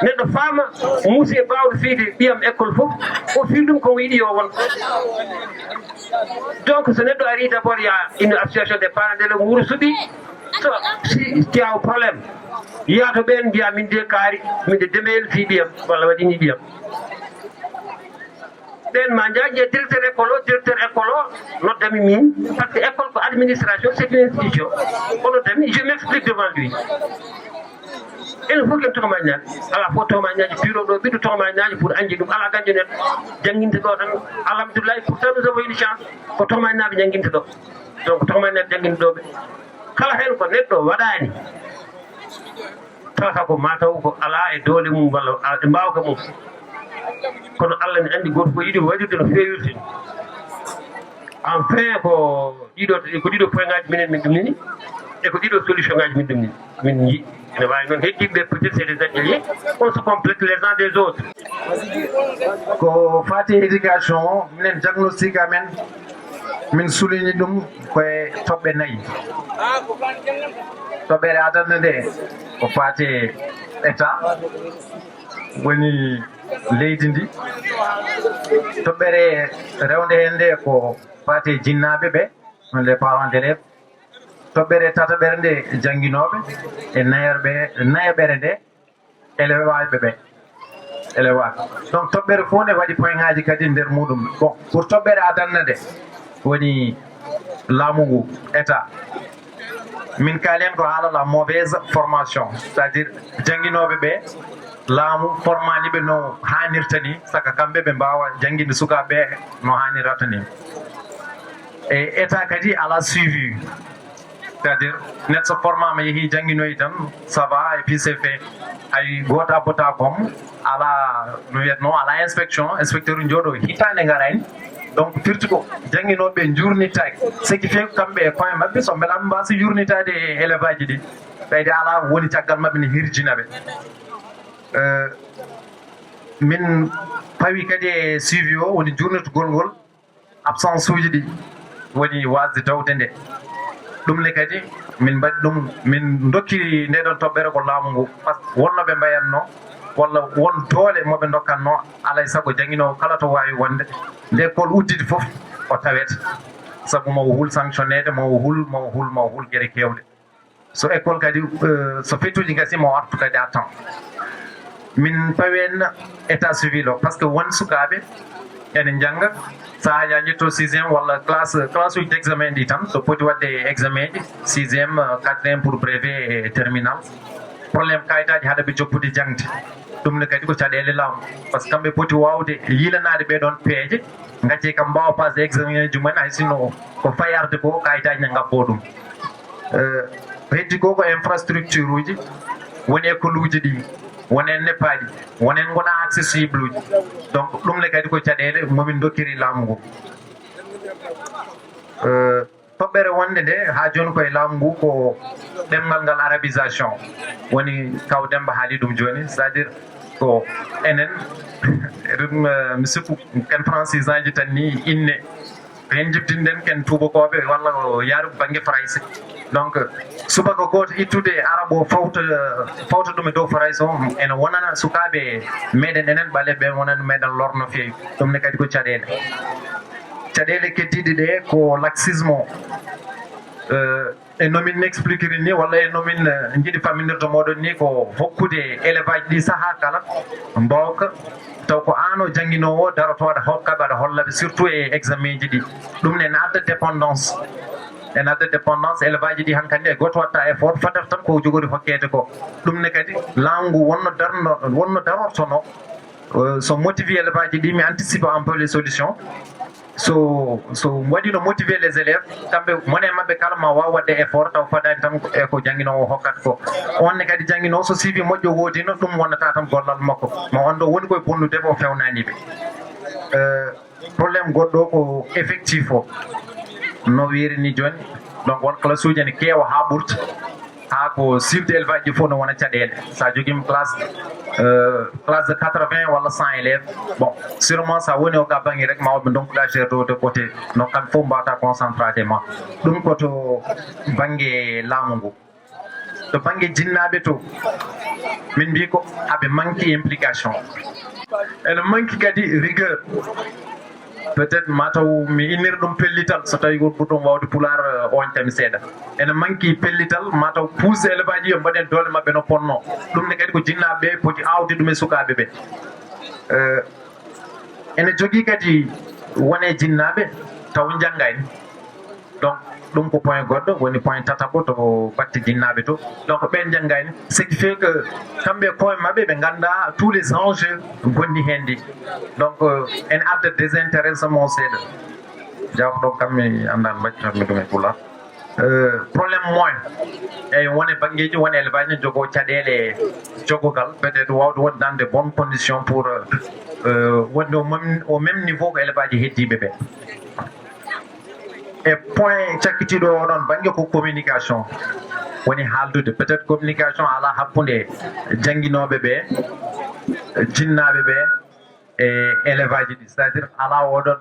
Neɗɗo faama muuse bawɗo fiide ɓiyam école fof o fi ɗum ko yiɗi yo won. Donc so neɗɗo ari d' abord ya une association des parents d'élèves wuuro suuɓi so si tiyaw probléme yaato ɓen mbiya min de kaari min de demeyel fi ɓiyam walla waɗini ɓiyam. ɓen ma jaaji e directeur école o noddami min par ce que école ko administration c'est une institution o noddami je m'explique devant lui ene fof ken tohmañaji ala fof tohmañaji bureau ɗo ɓiɗo tohmañaji pour anji ɗum ala dañde neɗɗo jangguinde ɗo tan alhamdoulillahi pourtant nous avons une chance ko tohmañnaɓe jangguinde ɗo donc tohmañnaɓe jangguinde ɗoɓe kala hen ko neɗɗo waɗani tawata ko mataw ko ala e doole mum walla e mbawka mum kono Allah ne andi goto fof yiiɗi waɗirde no fewirte enfin ko ɗiɗo point ngaji minen min ɗumnini e ko ɗiɗo solution ngaji min ɗumnini min yi ene wawi noon heddiɓe peut être c'est des ateliers on se complète les uns des autres
ko fati éducation minen diagnostic amen min souligni ɗum koye toɓɓe 4 toɓɓere adanne nde ko fati état woni leydi ndi toɓɓere rewde hen nde ko fati jinnaɓe ɓe on les parents d'élèves toɓɓere tataɓere nde jangguinoɓe e nayaɓere nde élewaɓe ɓe élewaɓe donc toɓɓere fof nde waɗi point ngaji kadi nder muɗum bon pour toɓɓere adanna nde woni laamu ngu état min kaalen ko haala la mauvaise formation c'est à dire jangguinoɓe ɓe laamu formaniɓe no hannirta ni saka kamɓe ɓe mbawa jangguinde sukaɓe no hannirata ni e état kadi ala suivi c'est à dire neɗɗo so formama yeehi jangguinoyi tan ça va et puis c'est fait hay goto abbota comme ala no wiyatno ala inspecteur jooɗo hitande garani donc firti ko jangguinoɓe jurnittaki ce qui fait kamɓe e point mabɓe so beelaɓe mbasa jurnitade e élève aji ɗi ɓeyde ala woni caggal mabɓe ne hirjinaɓe min pawi kadi e suivi o woni jurnitugol ngol absence uji ɗi woni wasde dawde nde ɗum ne kadi min mbaɗi ɗum min dokkiri ndeɗon toɓɓere ko laamu ngu par ce que wonnoɓe mbayanno walla won doole moɓe dokkanno alay saago jangguinowo kala to wawi wonde nde école uddide foof o tawete saabu mawo hul sanctionnede mawo hul gueɗe kewɗe so école kadi so fettuji gasi mo artu kadi à temps min pawi en état civil o par ce que won sukaɓe ene jangga sa ya jetto 6e walla classe uji d' examen ɗi tan so poti wadde examen ji 6e 4e pour brevet et terminal probléme kayitaji haɗaɓe joppude jangde ɗum ne kadi ko caɗele laamu par ce que kamɓe poti wawde yiilanade ɓeɗon peeje gacce kam mbawa pasde examen ji mumen hay sinno ko fayarde ko kayitaji ne ngabbo ɗum heddi ko infrastructure uji woni école uji ɗi wonen neppaɗi wonen gona accessible uji donc ɗum ne kadi ko caɗele momin dokkiri laamu ngu toɓɓere wonde nde ha joni koye laamu ngu ko ɗemgal ngal arabisation woni kaw Demba haali ɗum joni c'est à dire ko enen ɗum mi sikku ken francisant ji tan ni inne hen jibtinɗen ken tubakoɓe walla yaaru banggue français donc subaka goto ittude arabo fawta ɗum e dow français o ene wonana sukaɓe meɗen enen ɓaleɓe wonana meɗen lor no fewi ɗum ne kadi ko caɗele keddiɗe ɗe ko laxisme o e nomin expliqueri ni walla e nomin jiiɗi famminirde moɗon ni ko hokkude élève aji ɗi saaha kala mbawka taw ko an o jangguinowo darotoɗo hokkaɓe aɗa hollaɓe surtout e examen ji ɗi ɗum ne adda dépendance élève aji ɗi hankkandi e goto watta effort fadata tan ko jogori hokkede ko ɗum ne kadi laamu ngu wonno darortono so motivé élève aji ɗi mi anticipe un peu les solutions so waɗino motivé les élèves kamɓe mone mabɓe kala ma waw wadde effort taw fadani tan e ko jangguinowo hokkata ko onne kadi jangguinowo so suivi moƴƴo wodino ɗum wonnata tan gollal makko ma on ɗo woni koye bonnude o fewnaniɓe probléme goɗɗo ko effectif o no wirini joni donc won classe uji ene keewa ha ɓurta ha ko silde élevage ji fof no wona caɗele sa joguima classe de 80 walla 100 élèves bon sûrement sa woni o gabbangi rek ma woɓe donkuɗa gérde de côté no kamɓe fof mbawata concentrade ma ɗum koto banggue laamu ngu to banggue jinnaɓe to min mbi ko aɓe manque implication ene manque kadi rigueur peut être mataw mi innir ɗum pellital so tawi gon ɓurɗon wawde pular oñtami seeɗa ene manque pellital mataw pousse élève aji yo mbaɗen doole mabɓe no ponno ɗum ne kadi ko jinnaɓeɓe poti awde ɗum e sukaɓe ɓe ene jogii kadi wone jinnaaɓe taw janngayni donc ɗum ko point goɗɗo woni point tataɓo to batte jinnaaɓe to donc ɓen janngayni ce qui fait que kamɓe koye maɓɓe ɓe ngannda tous les enjeux gonni heen ɗi donc ene adda désintéressement seeɗa jawɗo kam mi anndan mbaɗitanmi ɗum e pulaar probléme moins eyi wone baŋngeeji woni élevage ne jogoo caɗeele jogogal peut être wawde wonde dans de bonnes conditions pour wonde au même niveau ko élevage heddiiɓe ɓe e point cakkitiiɗo oɗon baŋnge ko communication woni haaldude peut être communication ala hakkunde jannginooɓe ɓe jinnaaɓe ɓe e élevage ɗi c'est à dire ala oɗon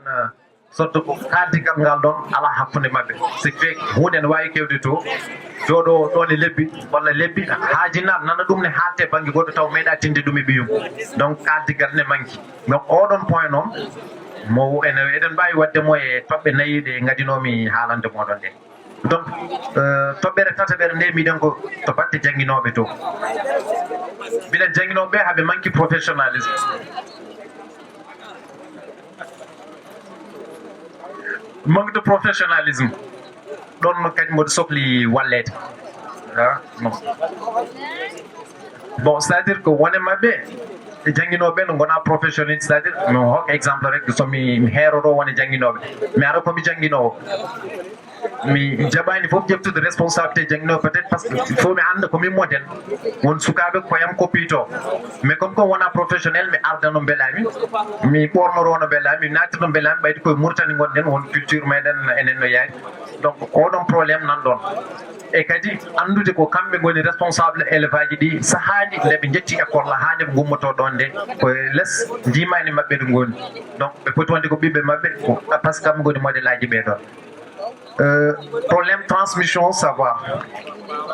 sotto ko kaaldigal ngal ɗon ala hakkunde maɓɓe si fait hunde ne wawi kewde to joɗo ɗon e lebbi walla lebbi ha jinnaɗo nana ɗum ne haalte banggue goɗɗo taw meeɗa tinde ɗum e ɓiyum donc kaaldigal ne manqui donc oɗon point noon mo eɗen mbawi waddemo e toɓɓe nayyi ɗe gadinomi haalande moɗon ɗe donc toɓɓere tataɓere nde mbiɗen ko to batte jangguinoɓe to mbiɗen jangguinoɓe haaɓe manqui professionnalisme manque de professionnalisme ɗon kadi mboɗo sohli wallede bon c'est à dire que wone maɓɓe jangguinoɓe no gona professionnel c'est à dire mi hokka exemple rek somi heeroto wone jangguinoɓe mi ara komi jangguinowo mi jaɓani fof ƴeftude responsabilité jangguinoɓe peut être par ce que il faut mi anda komin modèle won sukaɓe koyam koppito mais comme ko wona professionnel mi arda no beelami mi ɓornoro no beelami mi naati no beelami ɓayde koye Mauritanie gonɗen won culture meɗen enen no yaari donc oɗon probléme nan ɗon e kadi andude ko kamɓe goni responsable élevage ɗi sahani ndeɓe jetti école ha ndeɓe gummoto ɗon nde koye less jimani mabɓe ɗo goni donc ɓe poti wonde ko ɓiɓɓe mabɓe par ce que kamɓe goni modèle aji ɓeɗon problème transmission savoir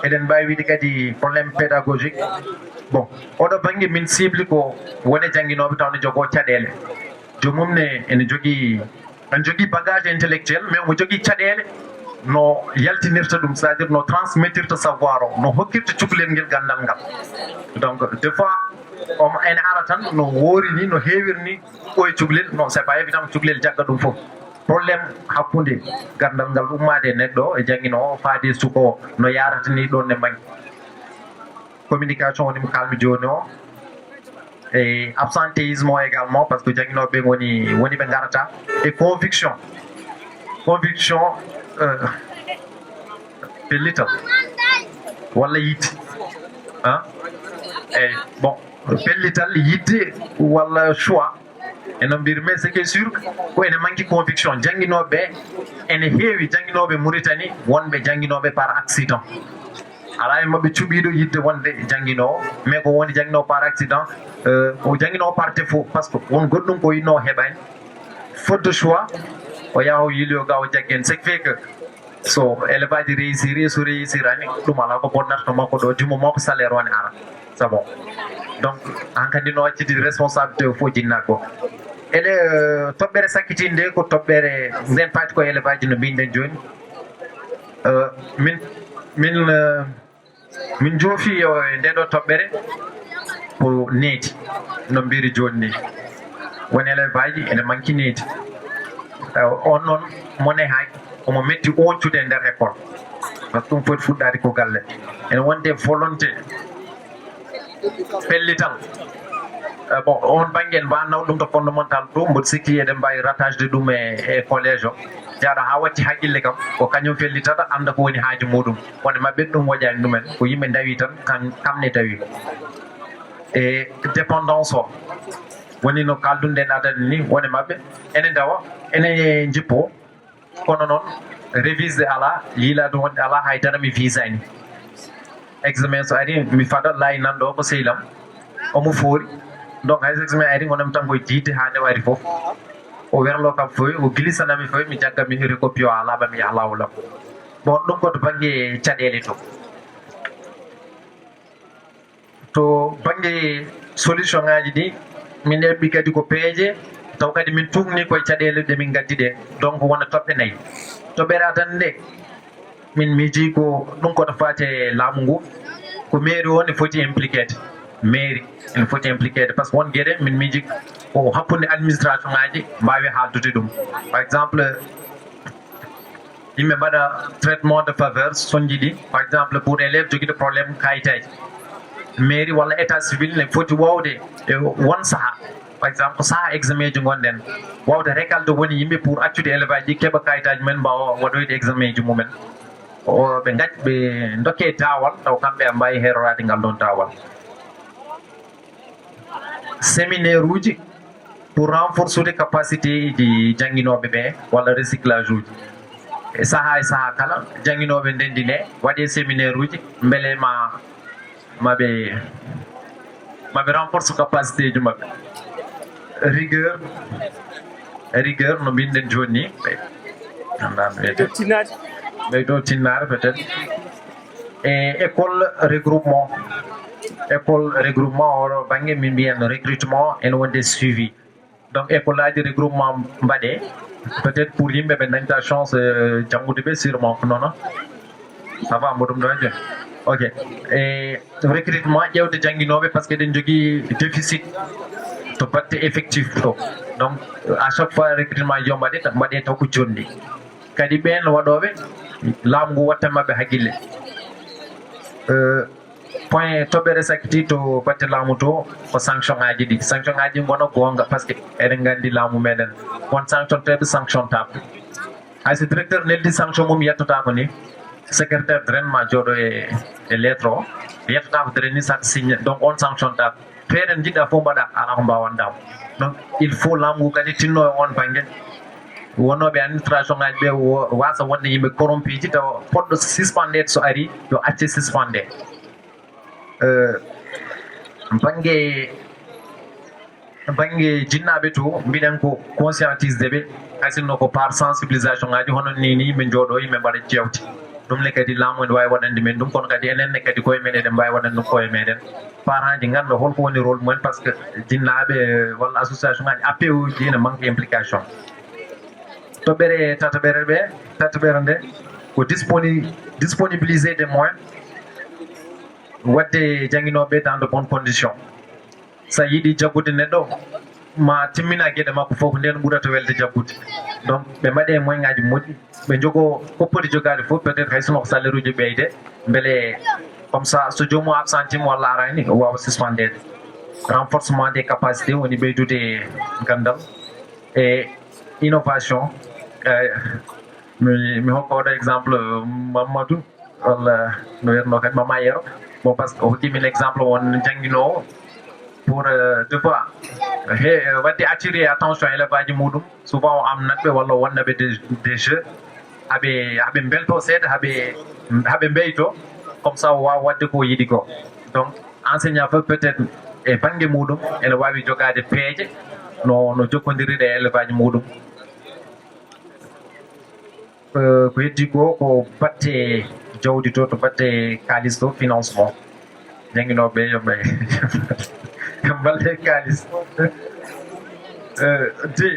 eɗen mbawi wiide kadi probléme pédagogique bon oɗo banggue min cible ko wone jangguinoɓe taw ne jogo caɗele jomum ne ene jogui bagage intellectuel mais omo jogui caɗele no yaltinirta ɗum c'est à dire no transmettirta savoir o no hokkirta cukalel ngel gandal ngal donc des fois omo ene ara tan no worini no heewirni ɓoye cukalel non c'est pas évident cukalel jagga ɗum foof probléme hakkunde gandal ngal ummade e neɗɗo e jangguinowo faade suka o no yarata ni ɗon ne manqui communication woni mo kalmi joni o e absentéisme o également par ce que jangguinoɓe woni ɓe garata et conviction pellital walla yidde eyyi bon pellital yidde walla choix eno mbir mais c'est que sûr ko ene manqui conviction jangguinoɓe ene heewi jangguinoɓe Mauritanie wonɓe jangguinoɓe par accident ala e mabɓe cuɓiɗo yidde wonde jangguinowo mais ko woni jangguinowo par accident o jangguinowo par défaut par ce que won goɗɗum ko yinno heɓani faute de choix o yaha o yiilo ga o jaggen ce qui fait que so élevage réussiri so réussirani ɗum ala ko bonnata to makko ɗo jumo makko salaire woni ara c'est bon donc han kandi no waccidi responsabilité o fof jinnago ele toɓɓere sakkitinde ko toɓɓere nden fati ko élevage no mbiɗen joni min joofi e ndeɗo toɓɓere ko needi no mbiri joni ni woni élevage ene manqui needi on noon mone hay omo metti oncude e nder école par ce que ɗum foti fuɗɗade ko galle ene wonde volonté pellital bon on banggue en mbannaw ɗum to fondamental ɗum mboɗo sikki eɗen mbawi ratage de ɗum e collége o jaaɗo ha watti haqqille kam ko kañum fellitata anda ko woni haaju muɗum wonde mabɓe ɗum woƴani ɗumen ko yimɓe dawi tan kamne dawi e dépendance o woni no kaldunɗen adani ni wone mabɓe ene dawa ene jippo kono noon révise ala yiilade wonde ala haydara mi visani examen so ari mi faɗa laayi nanɗo ko sehlam omo foori donc hay so examen ari gonami tan koye jiide ha nde wari foof o werlo kam foyi o glissanami foyi mi jagga mi recopie o ha laaɓa mi yaha lawolam bon ɗum ko to banggue caɗele to banggue solution ngaji ɗi min heɓɓi kadi ko peeje taw kadi min tugni koye caɗele ɗe min gaddi ɗe donc wona toɓɓe nayyi toɓɓere adande nde min miiji ko ɗum koto fate laamu ngu ko mairie o ne foti impliquede mairie ene foti impliquede par ce que won gueɗe min miiji ko hakkunde administration ngaji mbawi haldude ɗum par exemple yimɓe mbaɗa traitement de faveur soñji ɗi par exemple pour élève joguiɗo probléme kayitaji mairie walla état civil ne foti wawde e won saaha par exemple ko saaha examen ji gonɗen wawde récalde woni yimɓe pour accude élève aji ɗi keeɓa kayitaji men mbawa waɗoyde examen ji mumen ɓe gacci ɓe dokke tawal taw kamɓe a mbawi herorade ngal ɗon tawal séminaire uji pour renforcer capacité ji jangguinoɓe ɓe walla recyclage uji e saaha kala jangguinoɓe ndendine waɗe séminaire uji beele maɓe renforce capacité ji mabɓe rigueur no mbiɗen joni ni ɓeydo tinnare peut être e école regroupement oɗo banggue min mbiyen recrutement ene wonde suivi donc école aji regroupement mbaɗe peut être pour yimɓe ɓe dañta chance janggude ɓe sûrement ko noon ça va mboɗum ɗo joni ok e recrutement ƴewde jangguinoɓe par ce que eɗen jogui déficit to batte effectif to donc à chaque fois recrutement yo mbaɗe taw ko jonɗi kadi ɓen waɗoɓe laamu ngu watta mabɓe haqqille point toɓɓere sakkiti to batte laamu to ko sanction ngaji ɗi sanction ngaji gona gonga par ce que eɗen gandi laamu meɗen won sanction teɓe sanction taɓe hayso directeur neldi sanction mum yettotako ni secrétaire drainema jooɗo e lettre o yettotako drain ni sat signe donc on sanction taɓe feere jiɗɗa fof mbaɗa ala ko mbawandamo donc il faut laamu ngu kadi tinno e on banggue wonoɓe administration ngaji ɓe wasa wonde yimɓe corrompiji taw poɗɗo suspendede so ari yo acce suspendé banggue jinnaɓe to mbiɗen ko conscientisde ɓe haysinno ko par sensibilisation ngaji hono ni yimɓe jooɗo yimɓe mbaɗa jewte ɗum ne kadi laamu ene wawi waɗande men ɗum kono kadi enenne kadi koye men eɗen mbawi waɗande ɗum koye meɗen parent ji ganda holko woni rôle mumen par ce que jinnaɓe walla association ngaji appe uji ne manque implication toɓɓere tataɓere nde ko disponibiliser des moyens wadde jangguinoɓe dans de bonnes conditions sa yiiɗi jaggude neɗɗo ma timmina gueɗe makko fof nden ɓurata welde jaggude donc ɓe mbaɗe moyen ngaji moƴƴi ɓe jogo koppoti jogade fof peut être hay sono ko salaire uji ɓeyde beele comme ça so jomum absentime walla arani o wawa suspendede renforcement des capacités woni ɓeydude gandal et innovation mi hokka oɗo exemple Mamadou walla no wiyatno kadi Mama Yero bon par ce que o hokkimin exemple won jangguinowo pour deux fois wadde attirer attention élève aji muɗum souvent o amnatɓe walla wonnaɓe des jeux haɓe belto seeɗa haɓe mbeyto comme ça o wawa wadde ko yiiɗi ko donc enseignant fof peut être e banggue muɗum ene wawi jogade peeje no jokkodiriɗe e élève aji muɗum ko heddi ko batte jawdi to batte kalis to financement jangguinoɓe yoɓe mballe kalis de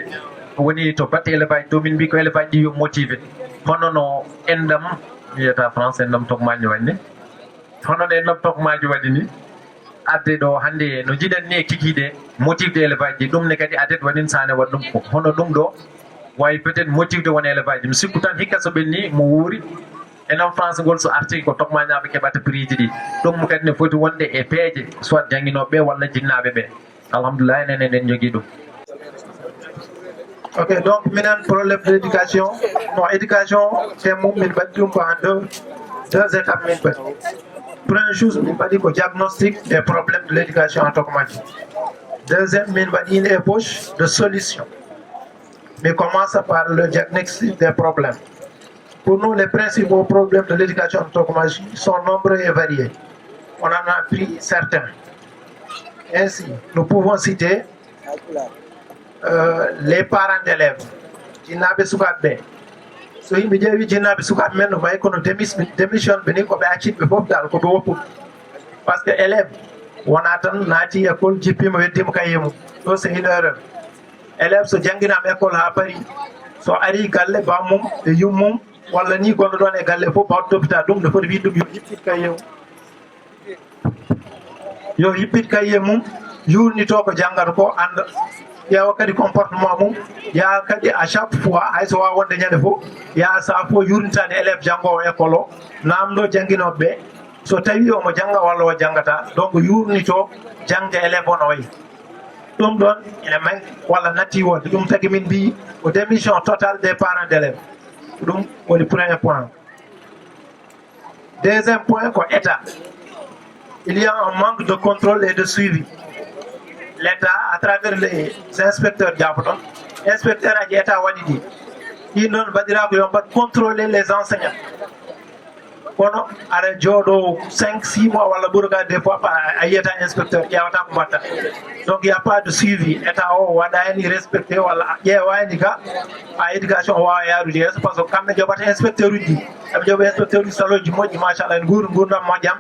woni to batte élève aji to min mbi ko élève aji ɗi yo motivé hono no endam wiyata france endam tokmaji waɗni hono no endam tokmaji waɗi ni adde ɗo hannde no jiɗen ni e kikiɗe motivde élève aji ɗum ne kadi adet waɗin sane waɗ ɗum ko hono ɗum ɗo wawi peut être motivde won élève aji mi sikku tan hikka so ɓenni mo wuuri enon france ngol so arti ko tokmañaɓe keɓata prix ji ɗi ɗum kadi ne foti wonde e peeje soit jangguinoɓe walla jinnaɓe ɓe alhamdulillah enen eɗen jogui ɗum.
Ok, donc maintenant problème de l'éducation. Non, éducation, c'est mon en deux étapes. Première chose, il diagnostic des problèmes de l'éducation en Tokmaji. Deuxième, une ébauche de solutions. Mais commence par le diagnostic des problèmes. Pour nous, les principaux problèmes de l'éducation en Tokmaji sont nombreux et variés. On en a pris certains. Ainsi, nous pouvons citer les parents d'élèves. Jinnaɓe sukaɓe so yimɓe ƴeewi jinnaɓe sukaɓe men no wayi kono démission ɓe ni koɓe acciɓe fof dal koɓe woppuɓe par ce que élève wona tan naati école jippima weddima kaye mum ɗo c'est une erreur élève so jangguinama école ha paari so ari galle bammum e yummum walla ni gonɗo ɗon e galle fof bawa toppita ɗum ne foti wi ɗum yo yippit kaye mum yo yippit kaye mum yurnito ko janggata ko anda ƴeewa kadi comportement mum ya kadi à chaque fois hayso wawa wonde ñande fof ya sa fo yurnitade élève janggowo école o namdo janguinoɓe ɓe so tawi omo jangga walla o janggata donc yurnito jangde élève on o wayi ɗum ɗon ene manque walla natti wonde ɗum tagi min mbi ko démission totale des parents d' élèves ɗum woni premier point. Deuxième point ko état, il y a un manque de contrôle et de suivi. L'État, à travers les inspecteurs diapoton, inspecteurs aji état waɗi ɗi ɗin ɗon mbaɗira ko yo mbaɗ contrôler les enseignants kono aɗa jooɗo 5-6 mois walla ɓurga des fois a yiyata inspecteur ƴewata ko mbatta donc il y a pas de suivi état o waɗani respecté walla ƴeewani ka a éducation o wawa yarude yeeso par ce que kamɓe joɓata inspecteur uji ɗi eɓe jooɓa inspecteur uji saloji moƴƴi machallah en gurdam moƴƴam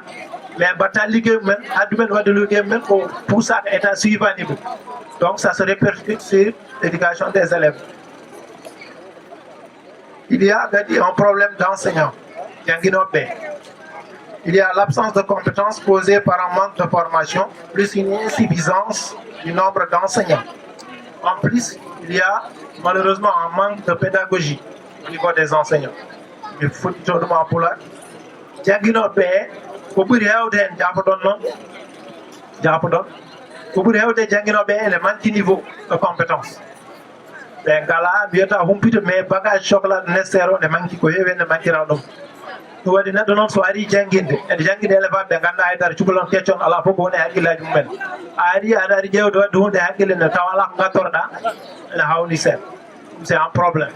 mais mbatta liggey mumen haddu men wadde liggey mumen ko puusaka état suivani ɗum donc ça se répercute sur l'éducation des élèves. Il y a un problème d'enseignants. Il y a l'absence de compétences causée par un manque de formation, plus une insuffisance du nombre d'enseignants. En plus, il y a malheureusement un manque de pédagogie au niveau des enseignants. Il faut tout le monde pour là. Ko ɓuri hewde hen jafoɗon noon jafoɗon ko ɓuri hewde jangguinoɓe ene manque niveau de compétence ɓe ngala mbiyata humpito mais bagage sohla nécessaire o ne manque ko heewi ene manquira ɗum ɗum waɗi neɗɗo noon so ari jangguinde ene jangguide élévaɓe ɓe ganda haydara cukalon keccon ala fof ko woni e haqqillaji mumen a ari aɗa ari ƴewde wadde hunde haqqille nde taw ala ko gattoroɗa ene hawni seeɗa ɗum c'est un problème.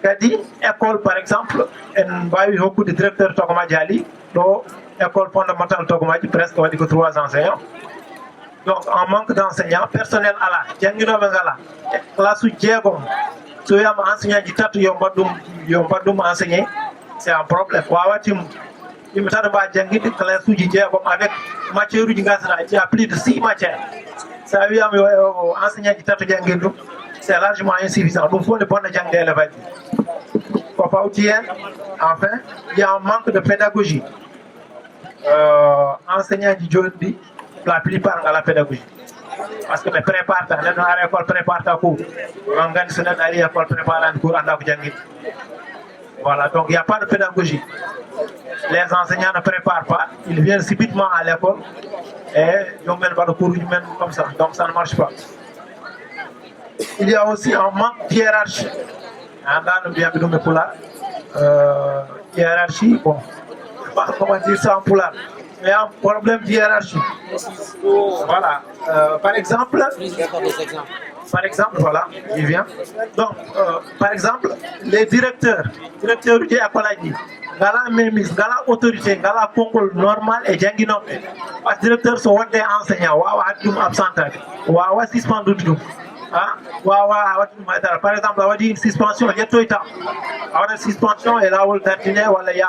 Kadi école par exemple en mbawi hokkude directeur togomaji haali ɗo école fondamentale togomaji presque waɗi ko 3 enseignants donc en manque d' enseignant personnel ala jangguinoɓe ngala classe uji jeegom so wiyama enseignant ji tato yo mbaɗɗum enseigné c'est un problème wawatim yimɓe tato mbawi jangguinde classe uji jeegom avec matière uji gasata il y a plus de 6 matières sa wiyama yo enseignant ji tato jangguin ɗum c'est largement insuffisant ɗum fof ne bonna jangde élève aji ko fawti hen enfin il y a un manque de pédagogie enseignant ji joni ɗi la plupart ngala pédagogie parce que ɓe prépare ta neɗɗo ara école prépare ta cours on gandi so neɗɗo ari école préparani cours anda ko jangguide voilà donc il y a pas de pédagogie les enseignants ne préparent pas ils viennent subitement à l'école et jomumen mbaɗa cours uji men comme ça donc ça ne marche pas. Il y a aussi un manque de hiérarchie. Hiérarchie, bon, comment dire ça en poulard. Il y a un problème de hiérarchie. Voilà. Par exemple, voilà, il vient. Donc, par exemple, les directeurs de l'école, gala mémis, gala autorité, gala contrôle normal et janginope. Parce que directeur sont des enseignants, wawa adum absentage, wawa suspendu tout. Par exemple, on dit une suspension, il y a tout le temps. Alors, une suspension, et là où le dartinet, il y a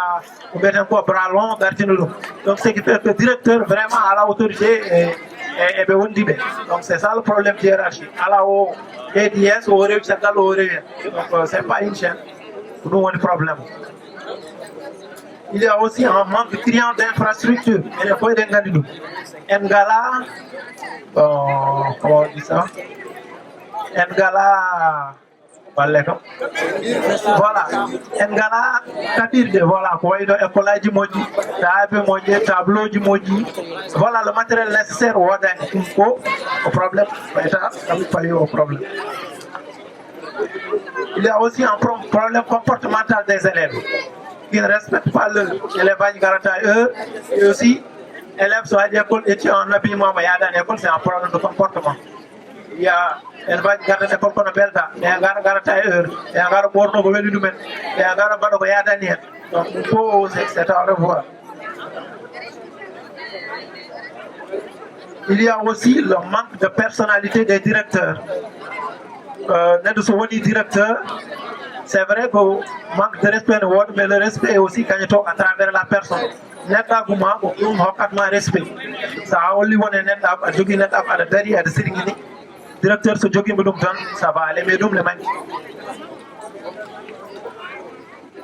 un bras long, dartinet. Donc, ce qui fait que le directeur, vraiment, à la autorité, et donc, c'est ça le problème de hiérarchie. Alors, au EDS, au réveil, donc, c'est pas une chaîne. Nous, on a un problème. Il y a aussi un manque criant d'infrastructures. Il y a pas d'engagement. Ngala, comment on dit ça? Ngala, voilà, Ngala, Katirde, voilà, quoi, il y a école du Moji, tableau du Moji, voilà le matériel nécessaire au problème, au problème. Il y a aussi un problème comportemental des élèves qui ne respectent pas l'élèvage garanti à eux et aussi élèves sont à l'école et en habillement, mais il y a dans l'école, c'est un problème de comportement. Il y a élevage garanti à l'école qu'on appelle ça, il y a un garanti à eux, il y a un garanti pour nous, il y a un garanti pour nous, donc il faut c'est à revoir. Il y a aussi le manque de personnalité des directeurs. Directeur, c'est vrai qu'on manque de respect, mais le respect est aussi quand à travers la personne. Neta guma ko dum hokatma respect. Ça only one neta jogi neta ada dari ada siringini. Directeur so jogi dum tan ça va aller mais dum le manki.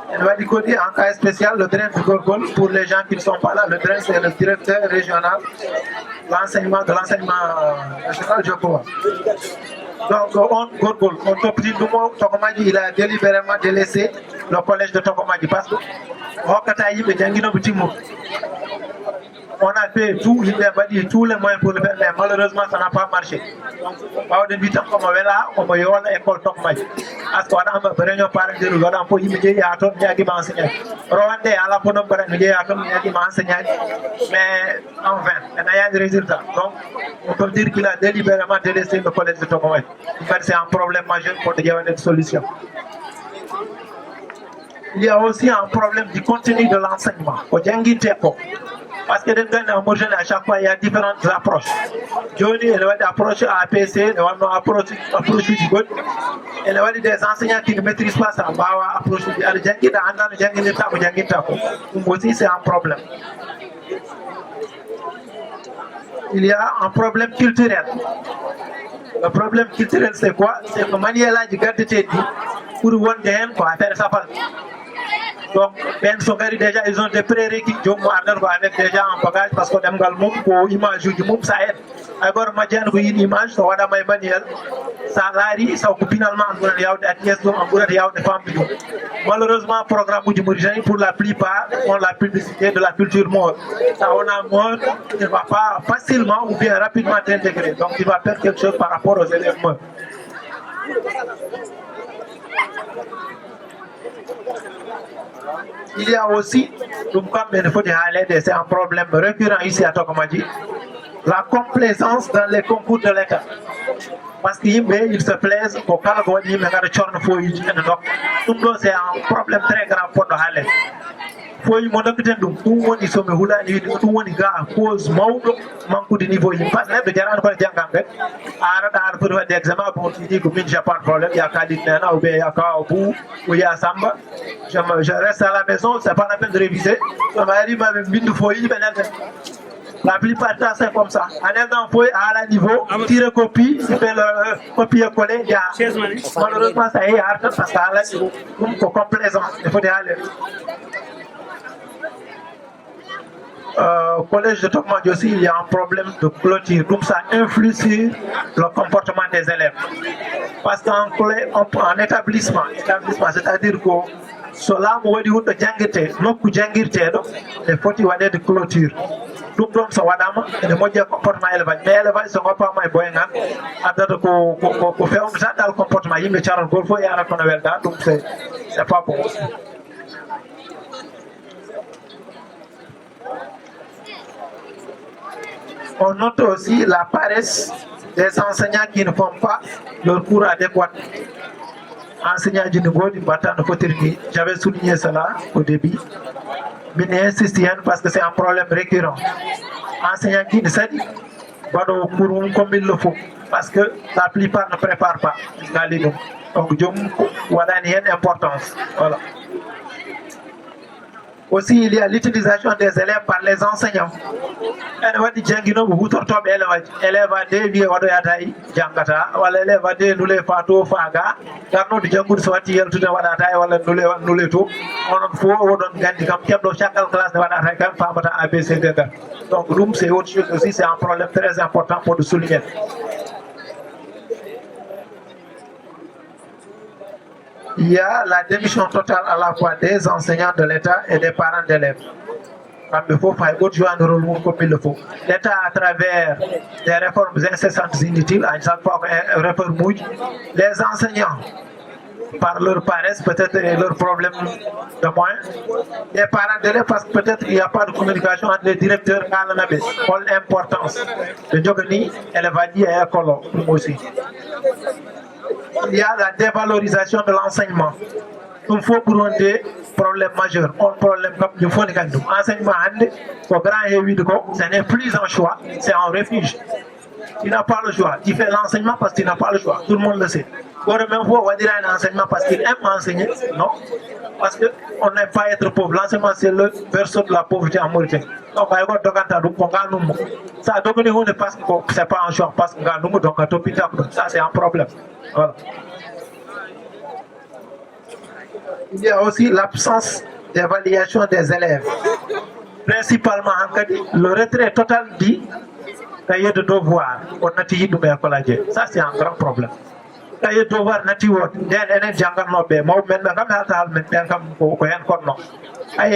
Elle va dire en cas spécial, le drain du Gorgol, pour les gens qui ne sont pas là, le drain c'est le directeur régional de l'enseignement national de Jokowa. Donc, Gorgol, on Topri Noumo, Tokomaji, il a délibérément délaissé le collège de Tokomaji parce que on a fait tout, il a dit tous les moyens pour le faire, mais malheureusement ça n'a pas marché. Donc, au temps comme on va l'école Tokomaji. Parce qu'on a besoin parents de l'autre, on peut immédiatement y attendre, il y a qui m'enseigne. Rwanda à la bonne part, il y a qui m'enseigne, mais en vain, il n'y a pas de résultat. Donc, on peut dire qu'il a délibérément délaissé le collège de Tokomaji. C'est un problème majeur pour y avoir une solution. Il y a aussi un problème du contenu de l'enseignement. Parce que à chaque fois, il y a différentes approches. Johnny, il y a des approches APC, il y a des approches du God. Il y a des enseignants qui ne maîtrisent pas ça. Aussi, c'est un problème. Il y a un problème culturel. Le problème culturel, c'est quoi? C'est que Maniela du garde pour one day, pour faire ça. Donc, Ben Songari déjà, ils ont des prérequis. Avec déjà un bagage parce qu'on aime pour image du monde, ça aide. Alors, Madian, une image, ça va dans ma manière. Salari, ça occupe finalement de femmes. Malheureusement, le programme du Mauritanie, pour la plupart, ont la publicité de la culture mort. Ça, on a mort, il ne va pas facilement ou bien rapidement intégrer. Donc, il va faire quelque chose par rapport aux élèves morts. Il y a aussi, c'est un problème récurrent ici à Tokomaji, la complaisance dans les concours de l'État. Parce qu'ils se plaisent au cas où ils c'est un problème très grave pour nous. Faut y monter tout le monde ils sont tout le monde cause manque de niveau il passe même de garant pour jangam ara pour des examens pour dire que j'ai pas de problème il y a Kadina ou bien il y a Kaobu ou il y a Samba je reste à la maison c'est pas la peine de réviser ça m'a dit même bindu foyi la plupart du temps c'est comme ça en étant foyi à la niveau tirer copie faire le copier coller il y a malheureusement ça est hard parce qu'à la niveau comme complaisant il faut aller collège de Tokomaji aussi, il y a un problème de clôture. Donc ça influe sur le comportement des élèves. Parce qu'en établissement, c'est-à-dire que cela m'a dit que il faut y avoir de clôture. Donc ça va dans le comportement élevage. Mais l'élevage ne sont pas mal bon. Qu'on fait ça dans le comportement, il me charge le faut y avoir qu'on a donc c'est pas bon. On note aussi la paresse des enseignants qui ne font pas leur cours adéquat. Enseignants du niveau du bâtiment de Kotirki, j'avais souligné cela au début, mais j'insiste parce que c'est un problème récurrent. Enseignants qui ne savent pas au cours comme il le faut, parce que la plupart ne préparent pas. Donc, voilà une importance. Voilà. Aussi, il y a l'utilisation des élèves par les enseignants. Élève a des vieux Wadoyatai, Jangata, ou l'élève a des Nule Fato Faga, Garno de Jangur Swati, tout le Wadatai, ou Nuleto, on faut Gandikam, Keblo, chaque classe de Wadatai, Famata ABCD. Donc, room, c'est autre chose aussi, c'est un problème très important pour le souligner. Il y a la démission totale à la fois des enseignants de l'État et des parents d'élèves. Il faut faire jouer un rôle comme il le faut. L'État, à travers des réformes incessantes inutiles, à chaque fois qu'on réforme, les enseignants, par leur paresse, peut-être leur problème de moyens, les parents d'élèves, parce que peut-être il n'y a pas de communication entre les directeurs et l'ANABES. Quelle importance de Djogani, elle va dire à l'école aussi. Il y a la dévalorisation de l'enseignement. Il faut pour des problèmes majeurs. Un problème comme il faut l'enseignement, ce n'est plus un choix, c'est un refuge. Tu n'as pas le choix. Tu fais l'enseignement parce que tu n'as pas le choix. Tout le monde le sait. Pour même fois, on va dire un enseignement parce qu'il aime enseigner. Non. Parce qu'on n'aime pas être pauvre. L'enseignement, c'est le berceau de la pauvreté en Mauritanie. Donc, ça ne parce que ce n'est pas un choix. Parce que ça, c'est un problème. Voilà. Il y a aussi l'absence d'évaluation des élèves. Principalement, le retrait total du cahier de devoir. Ça, c'est un grand problème. Cahier de devoir,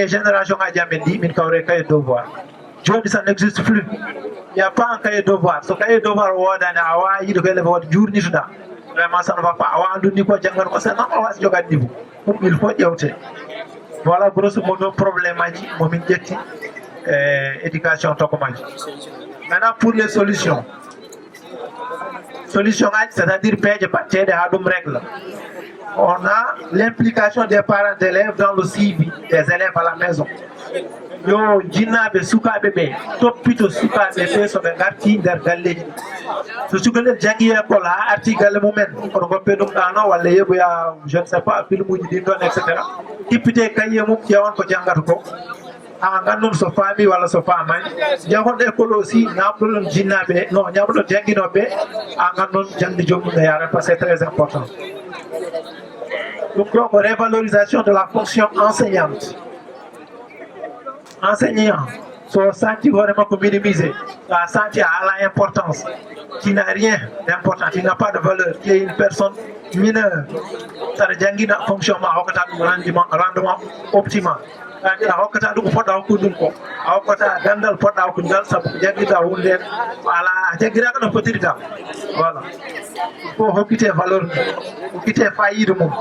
génération a jamais dit, mais cahier de devoir. Ça n'existe plus. Il n'y a pas un cahier de devoir. Ce cahier de devoir, vraiment, ça ne va pas. Il faut y aller. Voilà, grosso modo, problématique, éducation. Maintenant, pour les solutions. Solution, c'est-à-dire payer partir de règles. On a l'implication des parents d'élèves dans le suivi des élèves à la maison. Yo, jinabe suka bébé, topito suka bébé so be garti der galle. So suka le jangi école ha arti galle mumen ko goppe dum dano wala yebo ya je ne sais pas film muji di don etc. Député kaye mum jewon ko jangata ko. A ngandon so fami wala so famay. Jahon école aussi namdon jinabe non nyabdo jangi no be a ngandon jangdi jomu da yara parce que c'est très important. Donc, révalorisation de la fonction enseignante. Enseignant, son senti vraiment minimiser, la senti à l'importance, qui n'a rien d'important, qui n'a pas de valeur, qui est une personne mineure. Ça veut dire qu'il y a un fonctionnement, rendement optimal. Voilà. Il faut recruter valeur, recruter faillir du monde.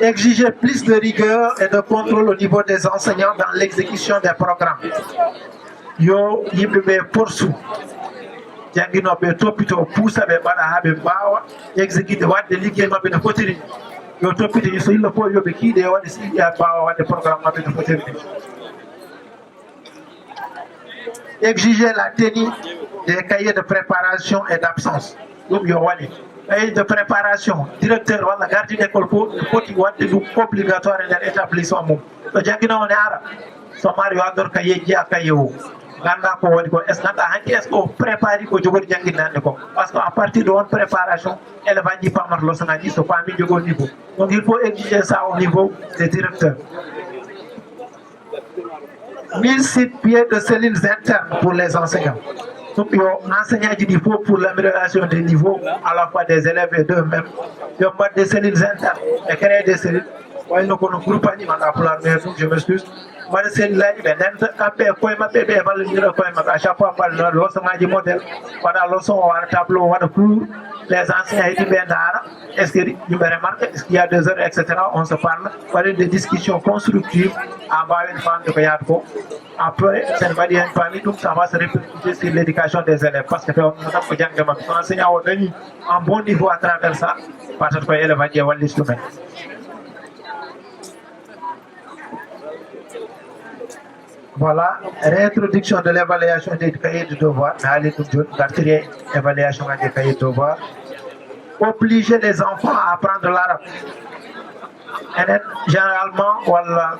Exiger plus de rigueur et de contrôle au niveau des enseignants dans l'exécution des programmes. Yo, yimbe poursuit. Jangino be topito poussa be bana habe bawa exécuter wadde liggéey mabbe no fotiri. Yo topito so il faut yobe kide wadde si ya bawa wadde programme mabbe no fotiri. Exiger la tenue des cahiers de préparation et d'absence. Donc yo wali cahier de préparation, directeur wala gardien d'école faut wadde du obligatoire dans l'établissement mum. To jangino on ara. So mari wador cahier ji akayo. Est-ce qu'on prépare ko jogori jangindande ko parce qu'à partir de votre préparation elle va dire pas marlo sana dit so pas mi jogo niveau donc il faut exiger ça au niveau des directeurs. 1000 pieds de cellules internes pour les enseignants. Donc enseignants du niveau pour l'amélioration des niveaux à la fois des élèves et d'eux-mêmes. Il y a pas de cellules internes et créer des cellules. Ouais, nous connaissons groupe animal pour la maison, je m'excuse. Moi, c'est là, mais d'un campé, quoi, ma bébé, va le dire, quoi, à chaque fois, par le leçon du modèle, voilà, leçon, on a un tableau, on a cours, les enseignants, ils disent, est-ce qu'il y a remarqué, est-ce qu'il y a 2 heures, etc. On se parle, voilà, des discussions constructives, avoir une femme de Kayako. Après, ça va dire une famille, donc ça va se répercuter sur l'éducation des élèves, parce que on a fait un enseignant au un bon niveau à travers ça, parce que elle va dire, l'instrument. Voilà, réintroduction de l'évaluation des cahiers de devoirs, évaluation des cahiers de devoirs. Obliger les enfants à apprendre l'arabe. Généralement, voilà,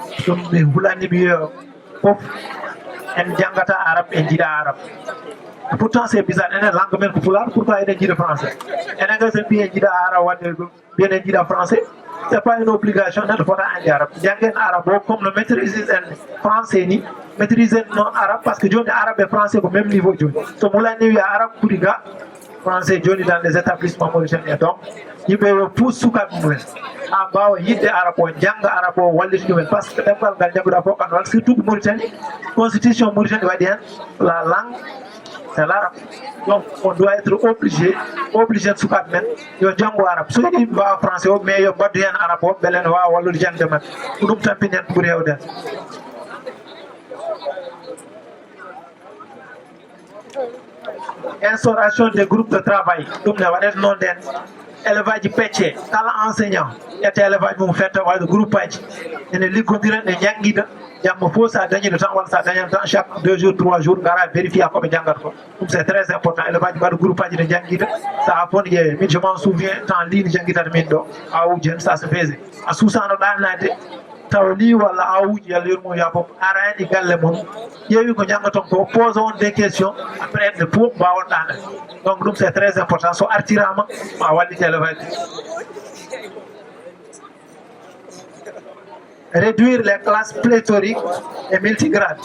pourtant c'est bizarre, il y a une langue populaire, pourquoi il y a français? Il y a un français. Ce n'est pas une obligation de faire un arabe. Il y a un arabe comme le maîtriser en français, maîtriser non arabe parce que Johnny arabe et français au même niveau. Donc, il y a arabe pour les gars, français Johnny dans les établissements mauritaniens. Donc, il y a un pouce sous cap mourir. Ah, bah, il y a des arabes, il y a des arabes, parce que surtout Mauritanie, la constitution mauritanienne va dire la langue. C'est l'arabe. Donc, on doit être obligé de se faire. Il y a des arabes. Si on va en français, mais il y a des arabes, il y a des arabes. Pour nous, c'est pour les instauration des groupes de travail. Donc, il y a des noms élevage péché, quand enseignant, il y a élevage pour faire le groupe. Il y a des gens qui ont il y a un ça gagner le temps, ça gagne le temps chaque 2 jours, 3 jours, on va vérifier comment il y a. Donc c'est très important. Elle va dire le groupe de Djangida, ça a fondé, mais je m'en souviens, en ligne, Djangida de Mendo, à Oudjen, ça se faisait. À Soussan, on a dit, Taoli, ou à Oudj, il y a le mot, il y a Arain, il y a le mot. Il y a eu qu'on y a posons des questions, après, de pour Baotan. Donc c'est très important. So, artirama, ma wali élevage. réduire les classes pléthoriques et multigrades.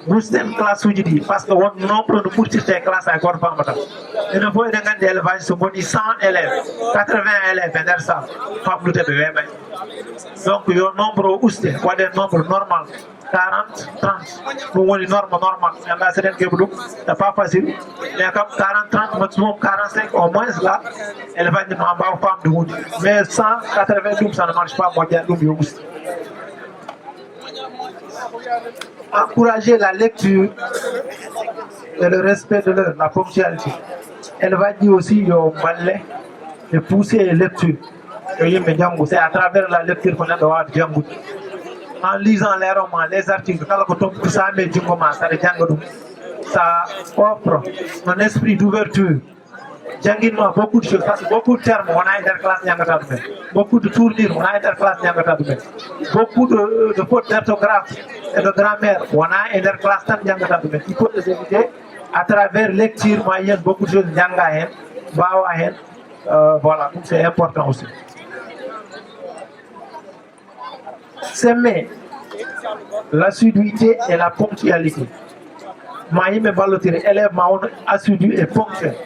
Booster classe uji parce que on nombre de pourcentage classe à corps pamata. Et ne faut pas d'élevage sur 100 élèves, 80 élèves dans ça, pas plus de bébés. Donc il y a un nombre ousté, quoi des nombres normal, 40, 30. Nous on est normal. Il y a un certain c'est pas facile. Il y a comme 40, 30, maximum 45 au moins là, élevage de mamans femmes de wood. Mais 100, 80 ça ne marche pas, moi j'ai un ousté. Encourager la lecture et le respect de l'heure, la ponctualité. Elle va dire aussi de pousser la lecture. C'est à travers la lecture qu'on a droit de Djangou. En lisant les romans, les articles, ça offre un esprit d'ouverture. Djangin beaucoup de choses, parce que beaucoup de termes, on a interclasse Nyangatadoume. Beaucoup de tournures, on a interclasse Nyangatadoume. Beaucoup de fautes d'orthographe et de grammaire, on a interclasse Nyangatadoume. Il faut les éviter à travers lecture moyenne, beaucoup de choses Nyangahen, Bawahen. Voilà, donc c'est important aussi. S'aimer l'assiduité et la ponctualité. Maïme Balotir, élève Maon assidu et ponctuel.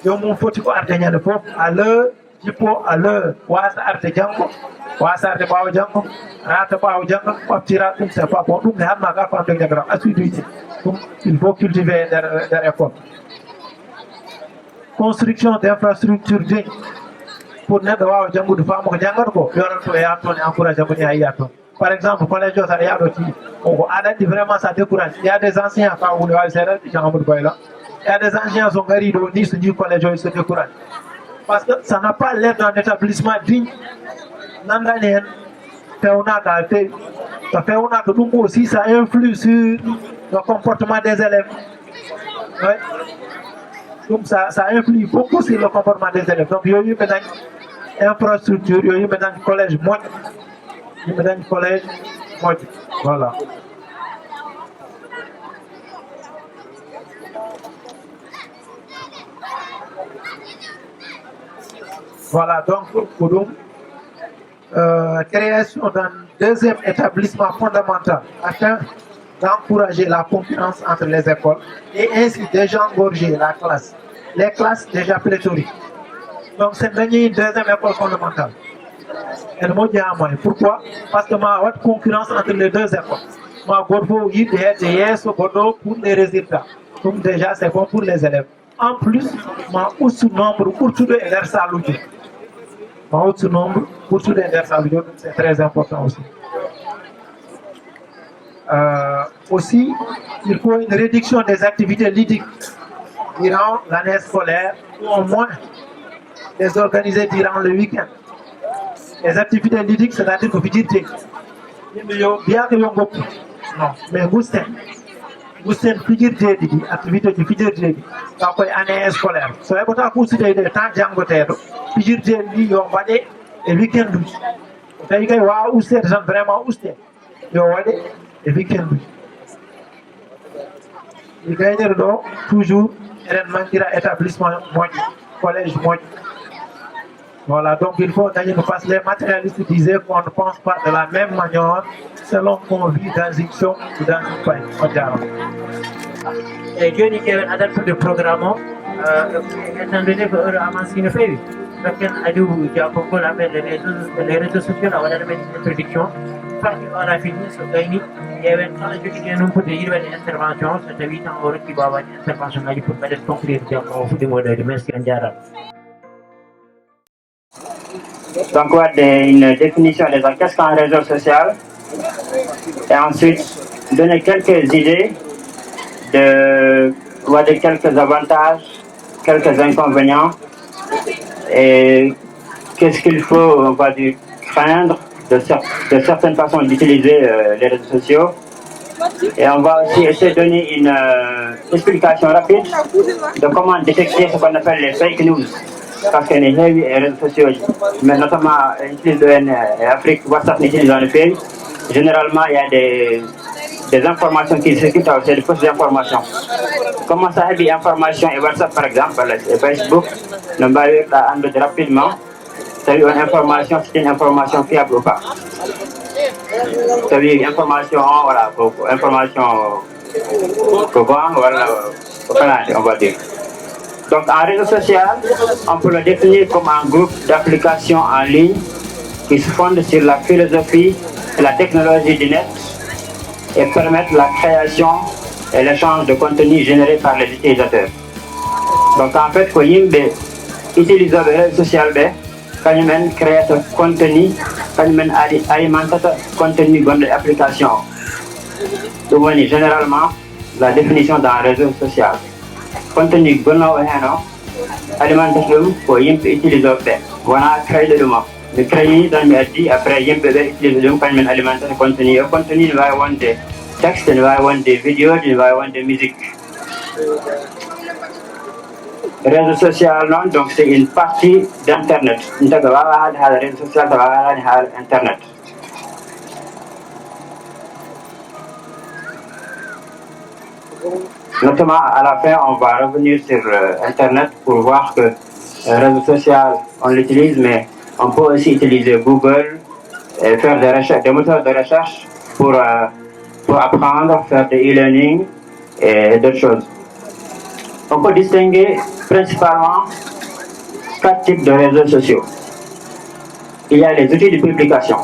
Yo mon foti ko arte nyande fof à l'heure jippo à l'heure wasa arte jango wasa arte bawo jango rata bawo jango paftira dum c'est pas bon dum ne hamma ga fa de jagra assiduité il faut cultiver der effort. Construction d'infrastructures dignes pour ne bawo jango du famo ko jangar ko yoran to ya to ne encourage ko ni ayato. Par exemple, collège de Sariadoti, on a dit vraiment ça décourage. Il y a des anciens qui ont il y a des anciens qui sont garés du collège où ils se découragent. Parce que ça n'a pas l'air d'un établissement digne. Ça fait aussi, ça influe sur le comportement des élèves. Ouais. Donc ça influe beaucoup sur le comportement des élèves. Donc il y a eu une infrastructure, il y a eu un collège moyen. Il y a un collège moyen. Voilà. Voilà, donc, pour création d'un deuxième établissement fondamental afin d'encourager la concurrence entre les écoles et ainsi désengorger la classe. Les classes déjà pléthoriques. Donc, c'est une deuxième école fondamentale. Et pourquoi? Parce que ma haute concurrence entre les deux écoles. Ma gorfo il pour les résultats. Donc déjà, c'est bon pour les élèves. En plus, ma haute nombre pour tout les saluer. Ma haute nombre pour tout les saluer, c'est très important aussi. Aussi, il faut une réduction des activités ludiques durant l'année scolaire, ou au moins les organiser durant le week-end. Les activités ludiques, c'est-à-dire que vous dites, bien que vous non, mais Gousten figure de activité de figure de année scolaire. So, vous avez considéré le temps de figure de yon wade et week-end. Vous avez vraiment ousté. Yon wade et week-end. Il gagne toujours un établissement collège moyen. Voilà, donc il faut que nous fassions les matérialistes disaient qu'on ne pense pas de la même manière selon qu'on vit dans une zone ou dans un pays.
Et Dieu dit qu'il y a un adapteur de programme, étant donné que l'heure avance une feuille. Donc, il y a beaucoup les réseaux sociaux, on a une introduction. Quand on a fini ce gagnant, il y avait un temps de une intervention, c'était 8 ans qui va avoir une intervention pour mettre concrète dans le modèle. Merci, Andjara.
Donc, on a une définition des qu'est-ce qu'un réseau social et ensuite donner quelques idées de quelques avantages, quelques inconvénients et qu'est-ce qu'il faut, on va dire, craindre de certaines façons d'utiliser les réseaux sociaux. Et on va aussi essayer de donner une explication rapide de comment détecter ce qu'on appelle les fake news. Parce que les réseaux sociaux, mais notamment utilisent l'Afrique, WhatsApp n'utilise dans le pays. Généralement, il y a des informations qui circulent, c'est des fausses informations. Comment ça des informations et WhatsApp par exemple, et Facebook, nous allons rapidement, c'est une information, c'est une information fiable ou pas. c'est-à-dire information, voilà, information voilà, on va dire. Donc en réseau social, on peut le définir comme un groupe d'applications en ligne qui se fonde sur la philosophie et la technologie du net et permettent la création et l'échange de contenu généré par les utilisateurs. Donc en fait, quand Yimbe utilise le réseau social, quand il crée ce contenu, quand il alimente ce contenu dans l'application. Donc généralement, la définition d'un réseau social. Contenu bon alimentation pour Yimbe utiliser le voilà créer le mot. Le créer dans le dit après Yimbe utilise le quand il alimente le contenu. Le contenu va avoir des textes, il va avoir des vidéos, il va avoir des musiques. Réseau social, non, donc c'est une partie d'Internet. Réseau social, Internet. Notamment, à la fin, on va revenir sur Internet pour voir que le réseau social, on l'utilise, mais on peut aussi utiliser Google et faire des recherches, des moteurs de recherche pour apprendre, faire des e-learning et d'autres choses. On peut distinguer principalement 4 types de réseaux sociaux. Il y a les outils de publication.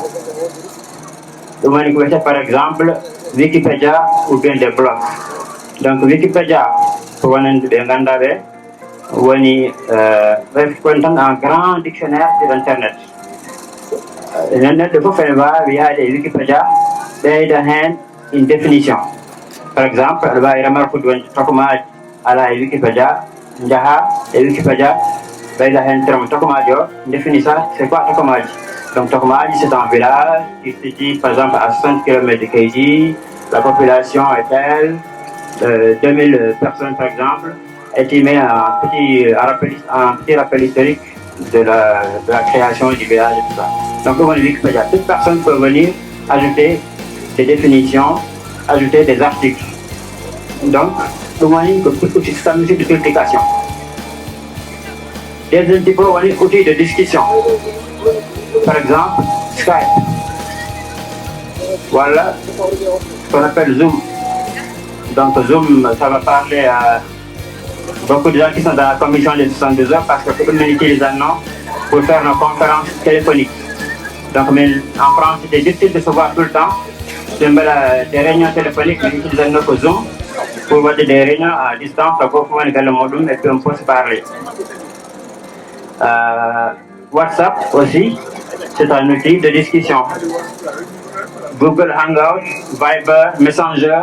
Par exemple, Wikipédia ou bien des blogs. Donc Wikipédia, pour un grand dictionnaire sur Internet. Internet, il faut faire via les Wikipédia, une définition. Par exemple, il va y avoir à la Wikipédia, Wikipédia, définit ça, c'est quoi Tokomadji? Donc Tokomadji, c'est un village qui se situe par exemple à 60 km de Keiji, la population est telle, 2000 personnes par exemple, et il met un petit rappel historique de la création du village et tout ça. Donc on Wikipédia, toute personne peut venir ajouter des définitions, ajouter des articles. Donc, nous avons un outil de publication. Deuxième type, on a un outil de discussion. Par exemple, Skype. Voilà ce qu'on appelle Zoom. Donc Zoom, ça va parler à beaucoup de gens qui sont dans la commission des 72 heures parce que tout le monde utilise un nom pour faire nos conférences téléphoniques. Donc, mais en France, c'était difficile de se voir tout le temps. Des réunions téléphoniques, on utilise un autre Zoom pour voir des réunions à distance, pour pouvoir le module et puis on peut se parler. WhatsApp aussi, c'est un outil de discussion. Google Hangout, Viber, Messenger,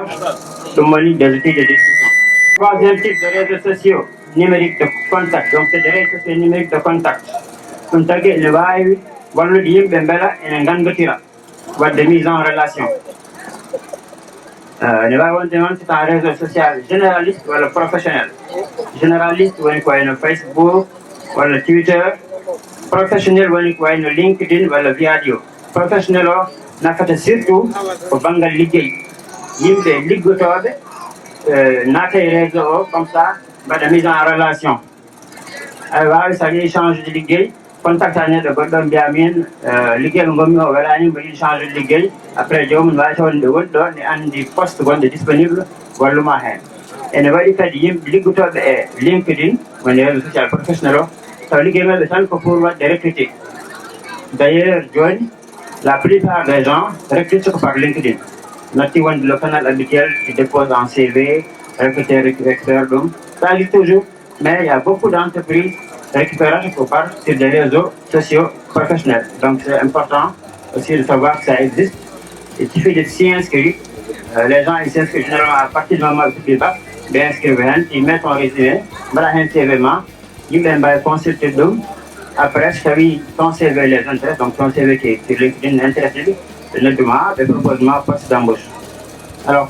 tout le monde des outils de discussion. Troisième type de réseaux sociaux numériques de contact. Donc, c'est des réseaux sociaux numériques de contact. Comme ça, le bail, le diem, bembela, et un gang de mise en relation. Le bail, c'est un réseau social généraliste ou professionnel. Généraliste, ou Facebook, ou Twitter. Professionnel, ou LinkedIn, ou Viadio. Professionnel, on fait surtout au Bangal Ligue. Yimbe liggotooɓe naata e réseau o comme ça mbaɗa mise en relation aɗa wawi so waɗi échange de liggey contact a neɗɗo goɗɗo mbiya min liggey mo gommi o welani mbaɗi échange de liggey après jomum wawi tawde woni ɗo ne andi poste gonɗo disponible walluma hen ene waɗi kadi yimɓe liggotoɓe e LinkedIn woni réseau social professionnel o taw liggey maɓɓe tan ko pour waɗde recruté d'ailleurs joni la plupart des gens recrutent par LinkedIn. Notre le canal habituel qui dépose un CV, récupère donc. Ça existe toujours, mais il y a beaucoup d'entreprises récupérées sur des réseaux sociaux professionnels. Donc c'est important aussi de savoir que ça existe. Il suffit de s'y inscrire. Les gens ils s'inscrivent généralement à partir du moment où ils bac, bien inscrivent, ils mettent un résumé, un CV, ils vont consulter donc. Après, si ton CV les intéresse, donc ton CV qui est sur LinkedIn intéressé, le demande et proposement poste d'embauche. Alors,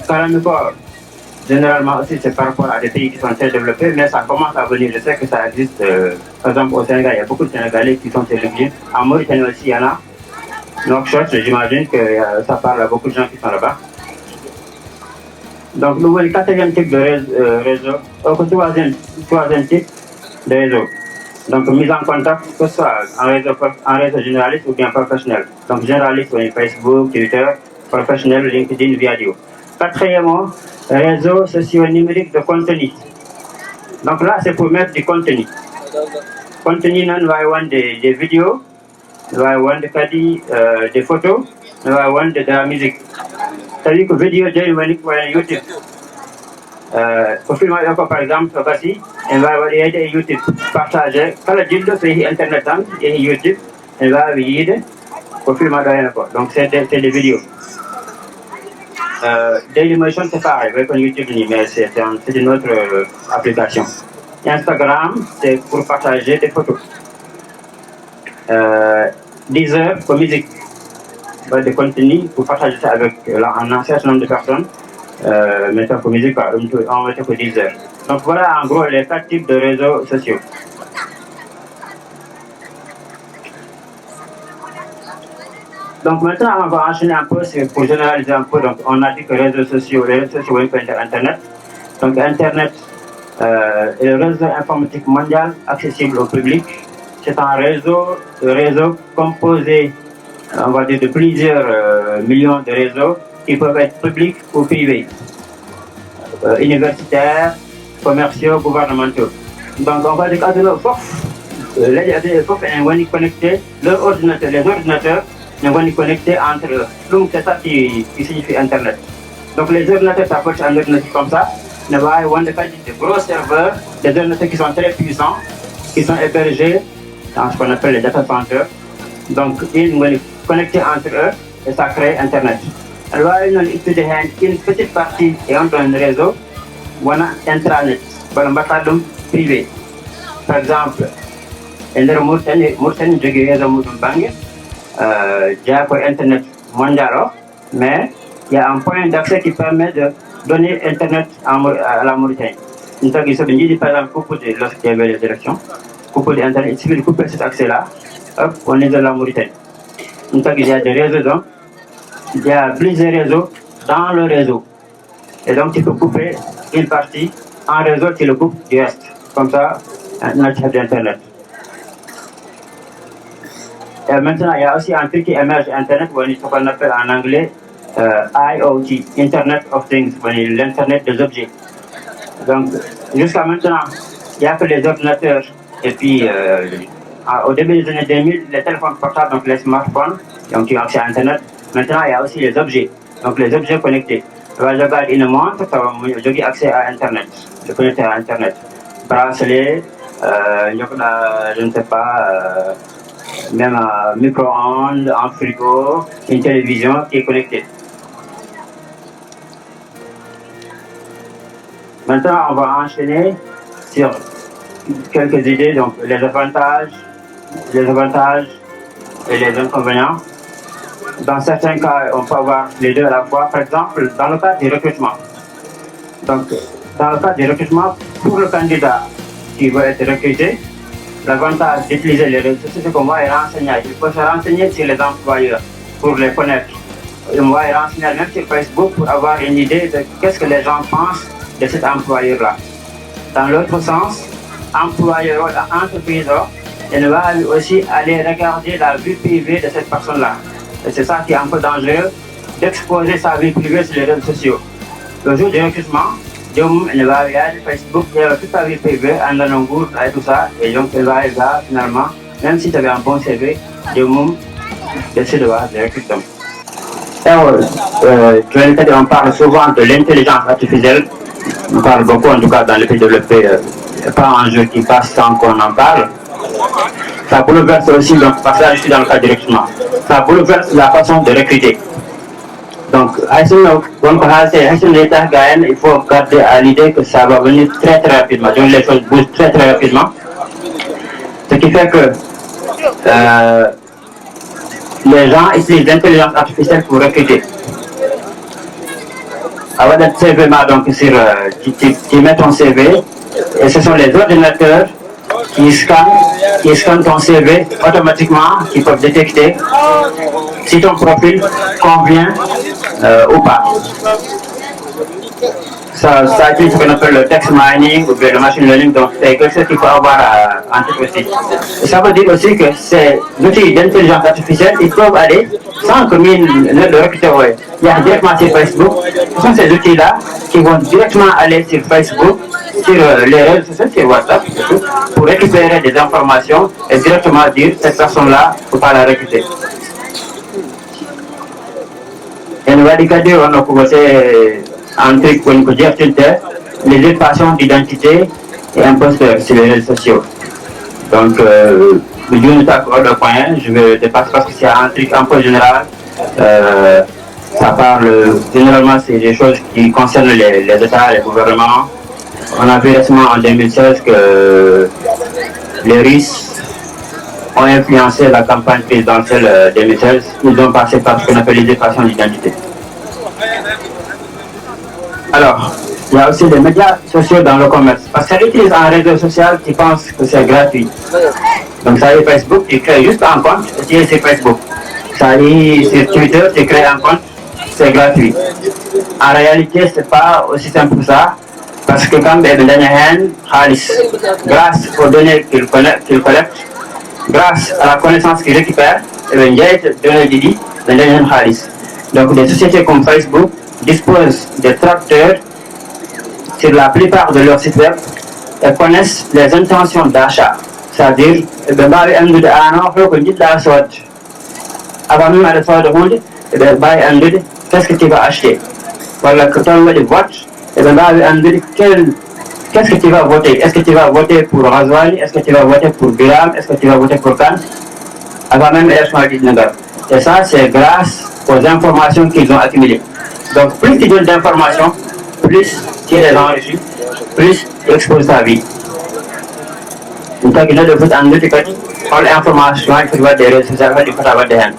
généralement aussi, c'est par rapport à des pays qui sont très développés, mais ça commence à venir. Je sais que ça existe, par exemple, au Sénégal, il y a beaucoup de Sénégalais qui sont sur LinkedIn. En Mauritanie aussi, il y en a. Donc, j'imagine que ça parle à beaucoup de gens qui sont là-bas. Donc, nous voyons le quatrième type de réseau, troisième type de réseau. Donc, mise en contact, que ce soit en réseau généraliste ou bien professionnel. Donc, généraliste, oui, Facebook, Twitter, professionnel LinkedIn Viadio. Quatrièmement, réseaux sociaux numériques de contenu. Donc là, c'est pour mettre du contenu. Contenu, on va avoir des vidéos, on va avoir des photos, on va avoir de la musique. C'est-à-dire que vidéo, c'est YouTube. Pour filmer par exemple, voici, on va avoir des YouTube partagés. Quand le dildo c'est Internet et YouTube, on va avoir pour filmer donc c'est des vidéos. Dailymotion c'est pareil, avec YouTube, mais c'est une autre application. Instagram, c'est pour partager des photos. Deezer pour musique, des contenus pour partager ça avec un certain nombre de personnes. Maintenant pour musique, on va pour Deezer. Donc voilà en gros les 4 types de réseaux sociaux. Donc maintenant on va enchaîner un peu pour généraliser un peu. Donc on a dit que les réseaux sociaux vont faire Internet. Donc Internet est le réseau informatique mondial accessible au public. C'est un réseau composé, on va dire, de plusieurs millions de réseaux qui peuvent être publics ou privés, universitaires, commerciaux, gouvernementaux. Donc on va dire que les vont connecter les ordinateurs vont connecter entre eux. Donc c'est ça qui signifie Internet. Donc les ordinateurs s'approchent un ordinateur comme ça. On va avoir des gros serveurs, des ordinateurs qui sont très puissants, qui sont hébergés dans ce qu'on appelle les data centers. Donc ils vont connecter entre eux et ça crée Internet. Alors on va utiliser une petite partie et un réseau, on a intranet, on privé. Par exemple, il y a un réseau Internet mondial, mais il y a un point d'accès qui permet de donner Internet à la Mauritanie. Une fois que c'est par exemple, lorsqu'il y avait les élections, Internet, il suffit de couper cet accès-là, on est dans la Mauritanie. Une fois qu'il y a des réseaux, donc, il y a plusieurs réseaux dans le réseau. Et donc, tu peux couper une partie en réseau, tu le coupes du reste. Comme ça, on a d'Internet. Et maintenant, il y a aussi un truc qui émerge Internet, ce qu'on appelle en anglais IoT, Internet of Things, l'Internet des objets. Donc, jusqu'à maintenant, il n'y a que les ordinateurs. Et puis, au début des années 2000, les téléphones portables, donc les smartphones, donc qui ont accès à Internet. Maintenant, il y a aussi les objets, donc les objets connectés. Je regarde une montre, j'ai accès à Internet, je connecte à Internet. Bracelet, je ne sais pas, même un micro-ondes, un frigo, une télévision qui est connectée. Maintenant, on va enchaîner sur quelques idées, donc les avantages et les inconvénients. Dans certains cas, on peut avoir les deux à la fois. Par exemple, dans le cas du recrutement. Donc, dans le cas du recrutement, pour le candidat qui va être recruté, l'avantage d'utiliser les réseaux sociaux, c'est qu'on va y renseigner. Il faut se renseigner sur les employeurs pour les connaître. On va y renseigner même sur Facebook pour avoir une idée de qu'est-ce que les gens pensent de cet employeur-là. Dans l'autre sens, employeur, entreprise, elle va aussi aller regarder la vie privée de cette personne-là. Et c'est ça qui est un peu dangereux, d'exposer sa vie privée sur les réseaux sociaux. Le jour du recrutement, elle va regarder Facebook, il y a toute sa vie privée, en Anangour et tout ça, et donc elle va regarder finalement, même si tu avais un bon CV, d'essayer de voir des recrutements. On parle souvent de l'intelligence artificielle, on parle beaucoup en tout cas dans les pays développés, pas un jeu qui passe sans qu'on en parle. Ça bouleverse aussi, donc parce que là je suis dans le cas du recrutement, ça bouleverse la façon de recruter. Donc, il faut garder à l'idée que ça va venir très très rapidement, donc les choses bougent très très rapidement. Ce qui fait que les gens utilisent l'intelligence artificielle pour recruter. Avant d'être CV, donc tu mets ton CV, et ce sont les ordinateurs qui scannent ton CV automatiquement, qui peuvent détecter si ton profil convient ou pas. ça utilise ce qu'on appelle le text mining ou bien le machine learning, donc c'est quelque chose qu'il faut avoir en tête aussi. Et ça veut dire aussi que ces outils d'intelligence artificielle, ils peuvent aller sans que ne le recruter. Il y a directement sur Facebook. Ce sont ces outils-là qui vont directement aller sur Facebook, sur les réseaux sociaux, sur WhatsApp, pour récupérer des informations et directement dire cette personne-là, il ne faut pas la recruter. Et nous allons dire on a commencé un truc pour nous dire les usurpations d'identité et imposteurs sur les réseaux sociaux. Donc, je ne pas de point, je vais dépasser parce que c'est un truc un peu général. Ça parle, généralement, c'est des choses qui concernent les États, les gouvernements. On a vu récemment en 2016 que les Russes ont influencé la campagne présidentielle 2016. Ils ont passé par ce qu'on appelle l'usurpation d'identité. Alors, il y a aussi les médias sociaux dans le commerce. Parce que ça utilise un réseau social qui pense que c'est gratuit. Donc, ça y est, Facebook, tu crées juste un compte et tu es sur Facebook. Ça y est, sur Twitter, tu crées un compte, c'est gratuit. En réalité, ce n'est pas aussi simple que ça. Parce que quand grâce aux données qu'il collecte, grâce à la connaissance qu'il récupère, donc des sociétés comme Facebook disposent des tracteurs sur la plupart de leurs sites web et connaissent les intentions d'achat. C'est-à-dire, avant même de faire de rouler, qu'est-ce que tu vas acheter? Voilà, que tu as des votes, qu'est-ce que tu vas voter? Est-ce que tu vas voter pour Razwani? Est-ce que tu vas voter pour Biram? Est-ce que tu vas voter pour Khan? Avant même l'élection à Guinée. Et ça, c'est grâce aux informations qu'ils ont accumulées. Donc, plus tu donnes d'informations, plus tu les enrichis, plus tu exposes ta vie. Une fois que tu as de foot en notification, toutes les informations, il faut voir des réseaux sociaux, il faut avoir des haines.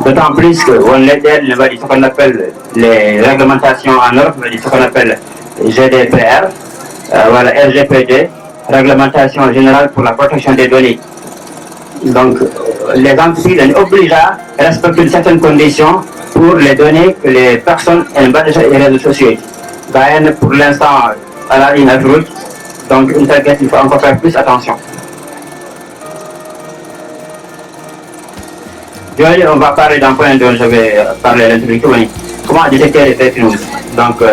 D'autant plus qu'on est ce qu'on appelle les réglementations en Europe, ce qu'on appelle GDPR, voilà, RGPD, réglementation générale pour la protection des données. Donc, les entreprises sont obligées à respecter certaines conditions pour les données que les personnes aiment déjà les réseaux sociaux. Pour l'instant, à la ligne route, donc il faut encore faire plus attention. Aujourd'hui, on va parler d'un point dont je vais parler à l'introduction. Comment détecter les fake news? Donc,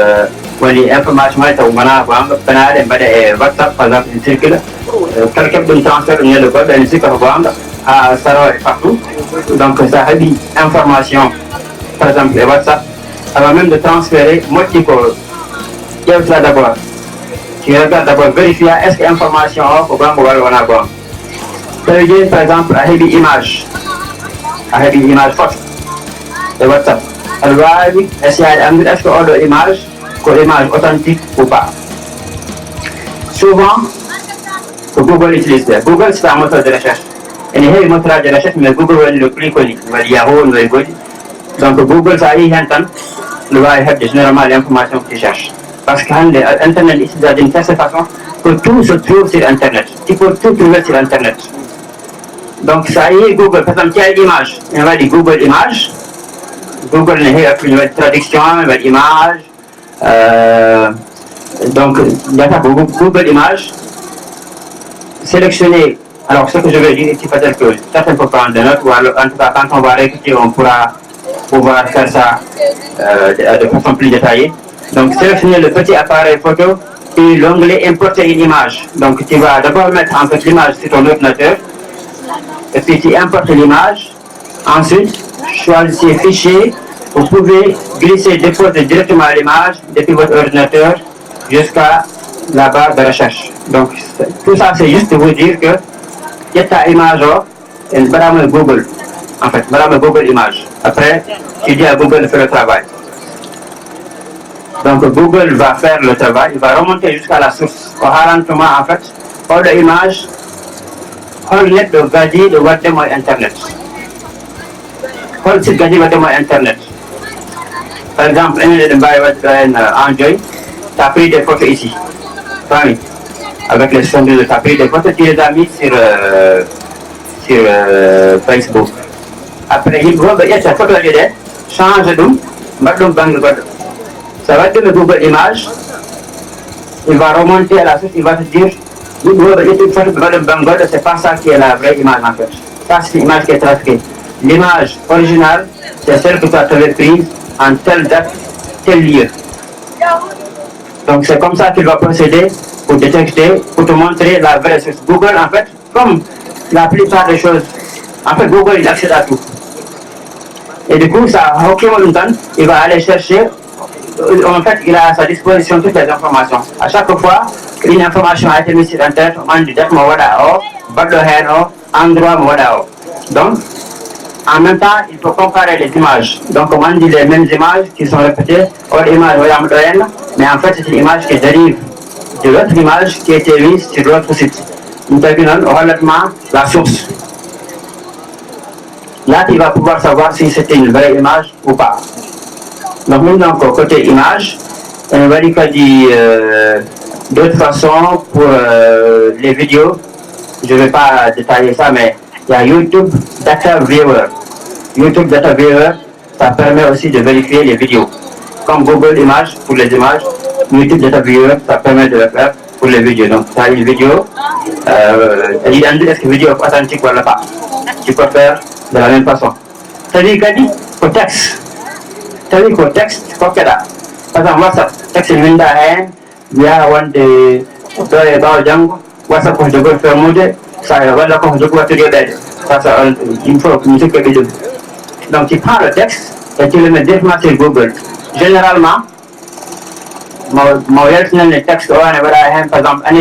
l'information est au moment où WhatsApp, par exemple, il circule. Quelqu'un peut transférer le code, il circule à Sarah et partout. Donc, ça a dit information, par exemple, WhatsApp, avant même de transférer, moi, tu peux là d'abord. Tu regardes d'abord, vérifier est-ce que l'information est au bon moment. Ça veut dire, par exemple, à une image. À une image forte de WhatsApp. Alors, est-ce que l'image est image authentique ou pas? Souvent, Google utilise ça. Google, c'est un moteur de recherche. Il y a un moteur de recherche, mais Google est le plus connu. Yahoo, donc, Google, ça y est, il va avoir généralement l'information que tu cherches. Parce que Internet est utilisé d'une certaine façon que tout se trouve sur Internet. Tu peux tout trouver sur Internet. Donc, ça y est, Google, par exemple, quelle image? Il va dire Google Images. Google a une traduction, il va dire image. Donc, il y a Google Images. Sélectionner. Alors, ce que je veux dire, c'est peut-être que certains peuvent prendre des notes, ou alors, en tout cas, quand on va réécouter, on pourra pouvoir faire ça de façon plus détaillée. Donc, sélectionner le petit appareil photo et l'onglet Importer une image. Donc, tu vas d'abord mettre en fait l'image sur ton ordinateur. Et puis tu importes l'image. Ensuite, choisissez fichier. Vous pouvez glisser, déposer directement l'image depuis votre ordinateur jusqu'à la barre de recherche. Donc, tout ça, c'est juste vous dire que cette image est Google. En fait, Google Image. Après, tu dis à Google de faire le travail. Donc, Google va faire le travail. Il va remonter jusqu'à la source. En fait, pour l'image, xool net de gadi de wadde mooy internet xool site gadi wadde mooy internet. Par exemple, enen eɗen mbawi wadde ɗo hen en joyi, tu as pris des photos ici, fami, avec les sondes, tu as pris des photos, tu les as mis sur Facebook. Après yimɓe woɓɓe ƴetta photo ɗe ɗe change ɗum mbaɗ ɗum banggue goɗɗo. Ça va être le Google Images. Il va remonter à la source, il va te dire c'est pas ça qui est la vraie image en fait. Ça, c'est l'image qui est trafiquée. L'image originale, c'est celle que tu avais prise en telle date, tel lieu. Donc c'est comme ça qu'il va procéder pour détecter, pour te montrer la vraie source. Google, en fait, comme la plupart des choses, en fait, Google, il accède à tout. Et du coup, ça, il va aller chercher, en fait, il a à sa disposition toutes les informations. À chaque fois qu'une information a été mise sur Internet, on dit endroit. Donc, en même temps, il faut comparer les images. Donc, on dit les mêmes images qui sont répétées, mais en fait, c'est une image qui dérive de l'autre image qui a été mise sur l'autre site. Nous avons relativement la source. Là, tu vas pouvoir savoir si c'était une vraie image ou pas. Donc, maintenant, côté image, on va dire que d'autres façons pour les vidéos, je ne vais pas détailler ça, mais il y a YouTube Data Viewer. YouTube Data Viewer, ça permet aussi de vérifier les vidéos. Comme Google Images pour les images, YouTube Data Viewer, ça permet de le faire pour les vidéos. Donc, tu as une vidéo, est-ce que la vidéo est authentique ou pas. Tu peux faire de la même façon. C'est-à-dire qu'au texte, c'est-à-dire qu'au texte, par exemple, WhatsApp, texte Winda Hen, il y a un de WhatsApp que je peux faire mouder, ça va là quand je peux faire ça, il faut que nous que donc, tu prends le texte et tu le mets directement sur Google. Généralement, le texte, par exemple, en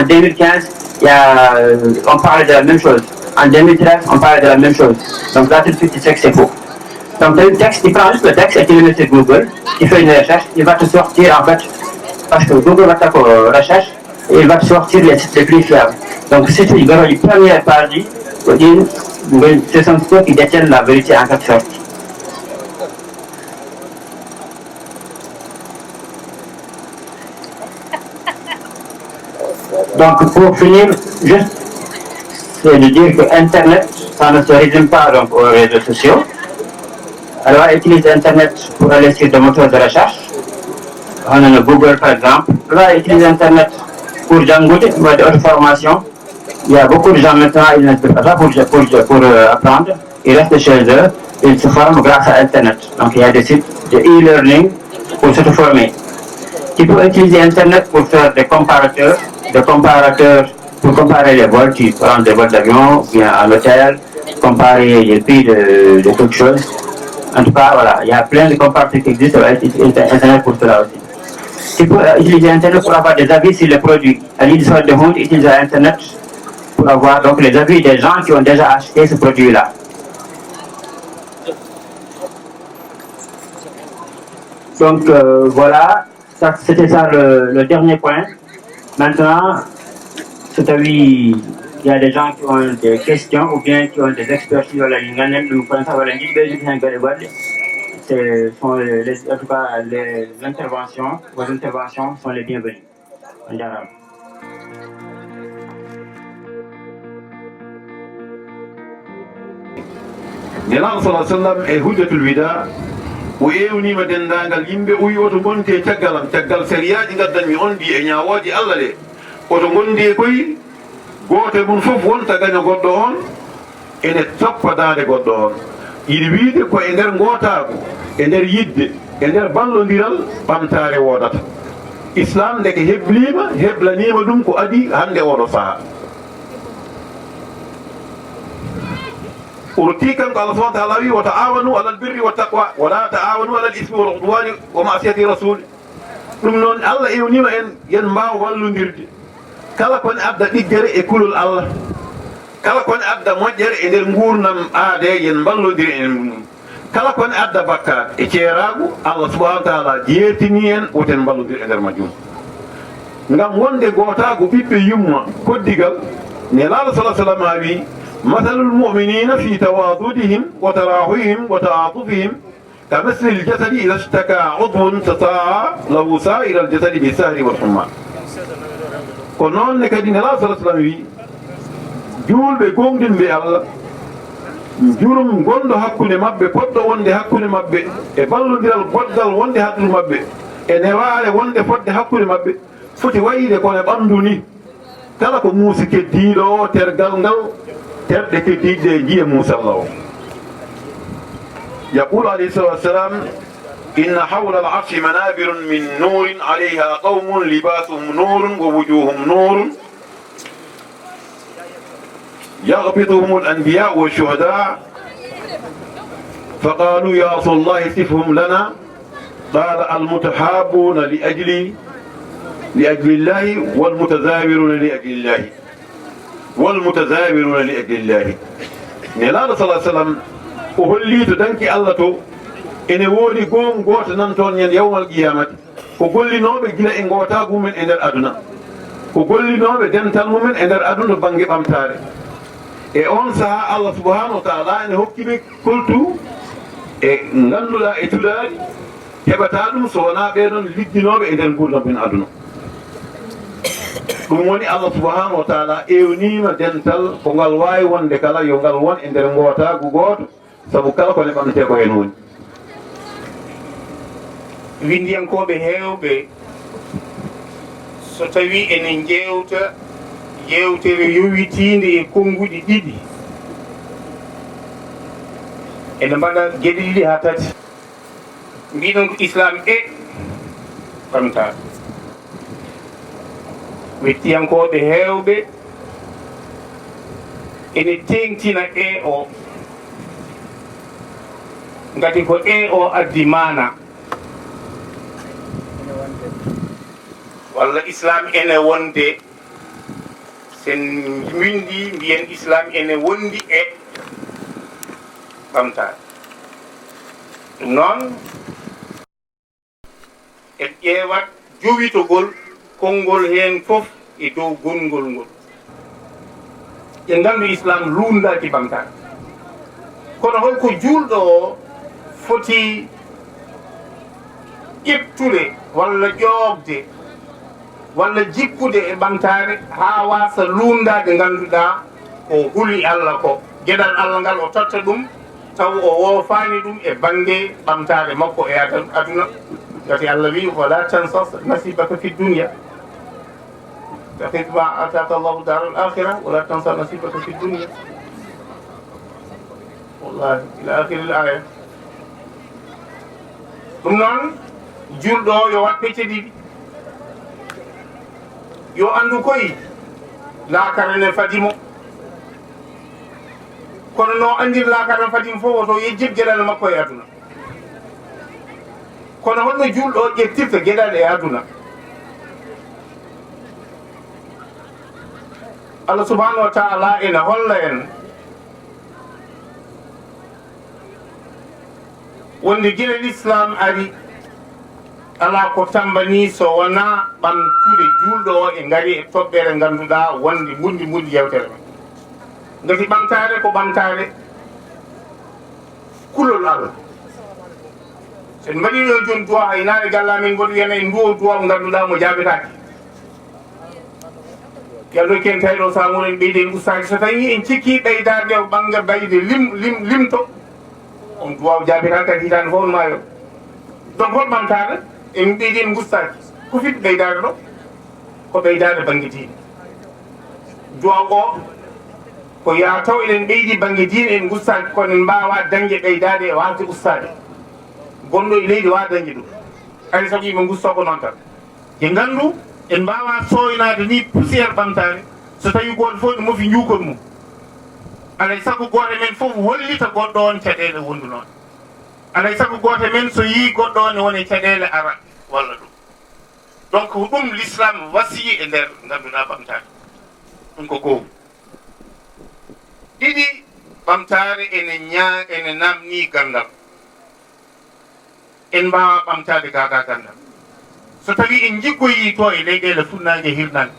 2015, on parle de la même chose. En 2013, on parle de la même chose. Donc là, tout de suite, tu sais que c'est faux. Donc, le texte, tu prends juste le texte et tu le mets sur Google, tu fais une recherche, il va te sortir en fait, parce que Google va faire une recherche et il va te sortir les sites les plus fiables. Donc, si tu regardes la première page, ce sont ceux qui détiennent la vérité en quelque sorte. Donc, pour finir, juste c'est de dire que Internet, ça ne se résume pas donc, aux réseaux sociaux. Alors, utilise Internet pour aller sur des moteurs de recherche. On a le Google par exemple. Là, utilise Internet pour Django, pour d'autres formations. Il y a beaucoup de gens maintenant, ils ne peuvent pas pour apprendre. Ils restent chez eux, ils se forment grâce à Internet. Donc, il y a des sites de e-learning pour se former. Tu peux utiliser Internet pour faire des comparateurs pour comparer les vols, tu prends des vols d'avion, bien à l'hôtel, comparer les prix de quelque chose. En tout cas, voilà, il y a plein de comparateurs qui existent avec Internet pour cela aussi. Tu peux utiliser Internet pour avoir des avis sur les produits. À l'histoire de Honte, utilise Internet pour avoir donc les avis des gens qui ont déjà acheté ce produit-là. Donc voilà, c'était ça le dernier point. Maintenant, il y a des gens qui ont des questions ou bien qui ont des expertises sur la ligne. Ce sont en tout cas les interventions, vos interventions sont les bienvenues.
Nelaɗo sallah sallam e hujjatul wida o ewnima dendagal yimɓe o wi oto gonti e caggalam caggal sériyaji gaddanmi on ɗi e ñawoji allah ɗe oto gondi e koye gotel mum fof wonta gaña goɗɗo on ene toppa dande goɗɗo on yiɗi wiide ko e nder gotago e nder yidde e nder ballodiral ɓamtare wodata islam ndeke heblima heblanima ɗum ko adi hande oɗo saaha urti kanko allah subahana taala wi wa taawanu alal birri wa taqwa wala taawanu alal ismi wal udwani wa masiyati rasul ɗum noon allah ewnima en yen mbaw wallodirde kala kone adda ɗiggere e kulol allah kala kone adda moƴƴere e nder gurnam aade yen ballodiri en ɗum kala kone adda bakkat e ceeragu allah subahana taala jeertini en woten ballodiri e nder majjum ngam wonde gotago ɓiɓɓe yumma koddigal nelaɗo salah sallam ha wi مثل المؤمنين في تواضدهم وتراحمهم وتعاطفهم كمثل الجسد إذا اشتكى عضو تطاعى له سائر الجسد بالسهر والحمى kono noon ne kadi nelaɗo salah sallam wi julɓe gonɗinɓe allah jurum gonɗo hakkude maɓɓe poɗɗo wonde hakkude maɓɓe e ballodiral goɗgal wonde hakkude maɓɓe e newaare wonde fodde hakkude maɓɓe foti wayide kono e ɓanndu ni kala ko muusi keddiiɗo o tergal ngal terɗe keddiiɗe e jiye muusalla o yaqulu alayhi salatu wassalam inna hawla al arshi manabirun min nurin alayha qawmun libasuhum nurun wa wujuhum nurun يغبطهم الأنبياء والشهداء فقالوا يا رسول الله صفهم لنا قال المتحابون لأجل الله والمتزاورون لأجل الله والمتزاورون لأجل الله نلا صلى الله عليه وسلم وهلي تدنكي الله تو إن ودي قوم قوت نمتون يوم القيامة وقل لي نوبة جلا إن قوتا قوم من إندر أدنى وقل لي نوبة دنتال مؤمن إندر أدنى بانجي بامتاري e on saha Allah subhanahu wa ta'ala ene hokkiɓe koltu e ganduɗa e tuɗaɗi heɓata ɗum so wona ɓeɗon ligginoɓe e nder gurdam men aduna ɗum woni Allah subhanahu wa ta'ala ewnima dental ko ngal wawi wonde kala yo ngal won e nder gootagu goto saabu kala kone ɓamnete ko hen woni
windiyankoɓe hewɓe so tawi enen jewta yewtere yowitinde e konnguɗi ɗiɗi ene mbaɗa geɗe ɗiɗi ha tati mbiɗon ko islam e ɓamtare wettiyankoɓe hewɓe ene tengtina e o ngati ko e o addi mana walla islam ene wonde sen windi mbiyen islam ene wondi e ɓamtare ɗum noon en ƴeewat jowitogol konngol heen fof e dow gongol ngol ƴe nganndu islam luundaki ɓamtare kono holko juulɗo o foti ƴettude walla ƴoogde walla jikkude e ɓamtare ha wasa luundade ngannduɗa o huli Allah ko gueɗal Allah ngal o totta ɗum taw o woofani ɗum e banggue ɓamtare makko e aduna gati Allah wi wala tansa nasibaka fi dunia tahid ma ataka Allahu daral akhirah wala tansa nasibaka fi dunia wallahi ila akhiril aya ɗum noon julɗo yo wat pecce ɗiɗi yo andu koye laakara ne fadimo kono no andir laakara ne fadimo fof woto yejjid gueɗal makko e aduna kono holno julɗo o ƴettirta gueɗal e aduna Allah subhanahu wa ta'ala ene holla en wonde guila l'islam ari ala ko tambani so wona ɓamtude julɗo o e ngari e toɓɓere ngannduɗa wonde mundi yewtere men ngati ɓamtare ko ɓamtare kulol Allah sen mbaɗi ɗo joni duwa haynare galla men goɗo wiyana en duwo duwa mo ngannduɗa mo jaabetake yallo ken tawi ɗo samuren ɓeyde en ustaki so tawi en cikki ɓeydade o ɓanga bayde limto on duwaw jaabetake kadi hitande fof ma yo donc hol ɓamtare en ɓeydi en gustaki ko fit ɓeydade ɗo ko ɓeydade banggue diine duwaw o ko ya taw eɗen ɓeydi banggue diine en gustaki kono en mbawa dañde ɓeydade e wawde ustade gonɗo e leydi wawa dañde ɗum hay saabu yimɓe gusto ko noon tan ƴe nganndu en mbawa soynade ni poussiére ɓamtare so tawi goto fof ne mofi juukon mum alay saago goto men fof hollita goɗɗo on caɗele wondu noon alay saago goto men so yi goɗɗo on ne woni caɗele ara walla ɗum donc ɗum l'islam wasi e nder ngannduɗa ɓamtare ɗum ko gow ɗiɗi ɓamtare ene namni gandal en mbawa ɓamtade gaga gandal so tawi en jiggoyi to e leyɗele funnague e hirnange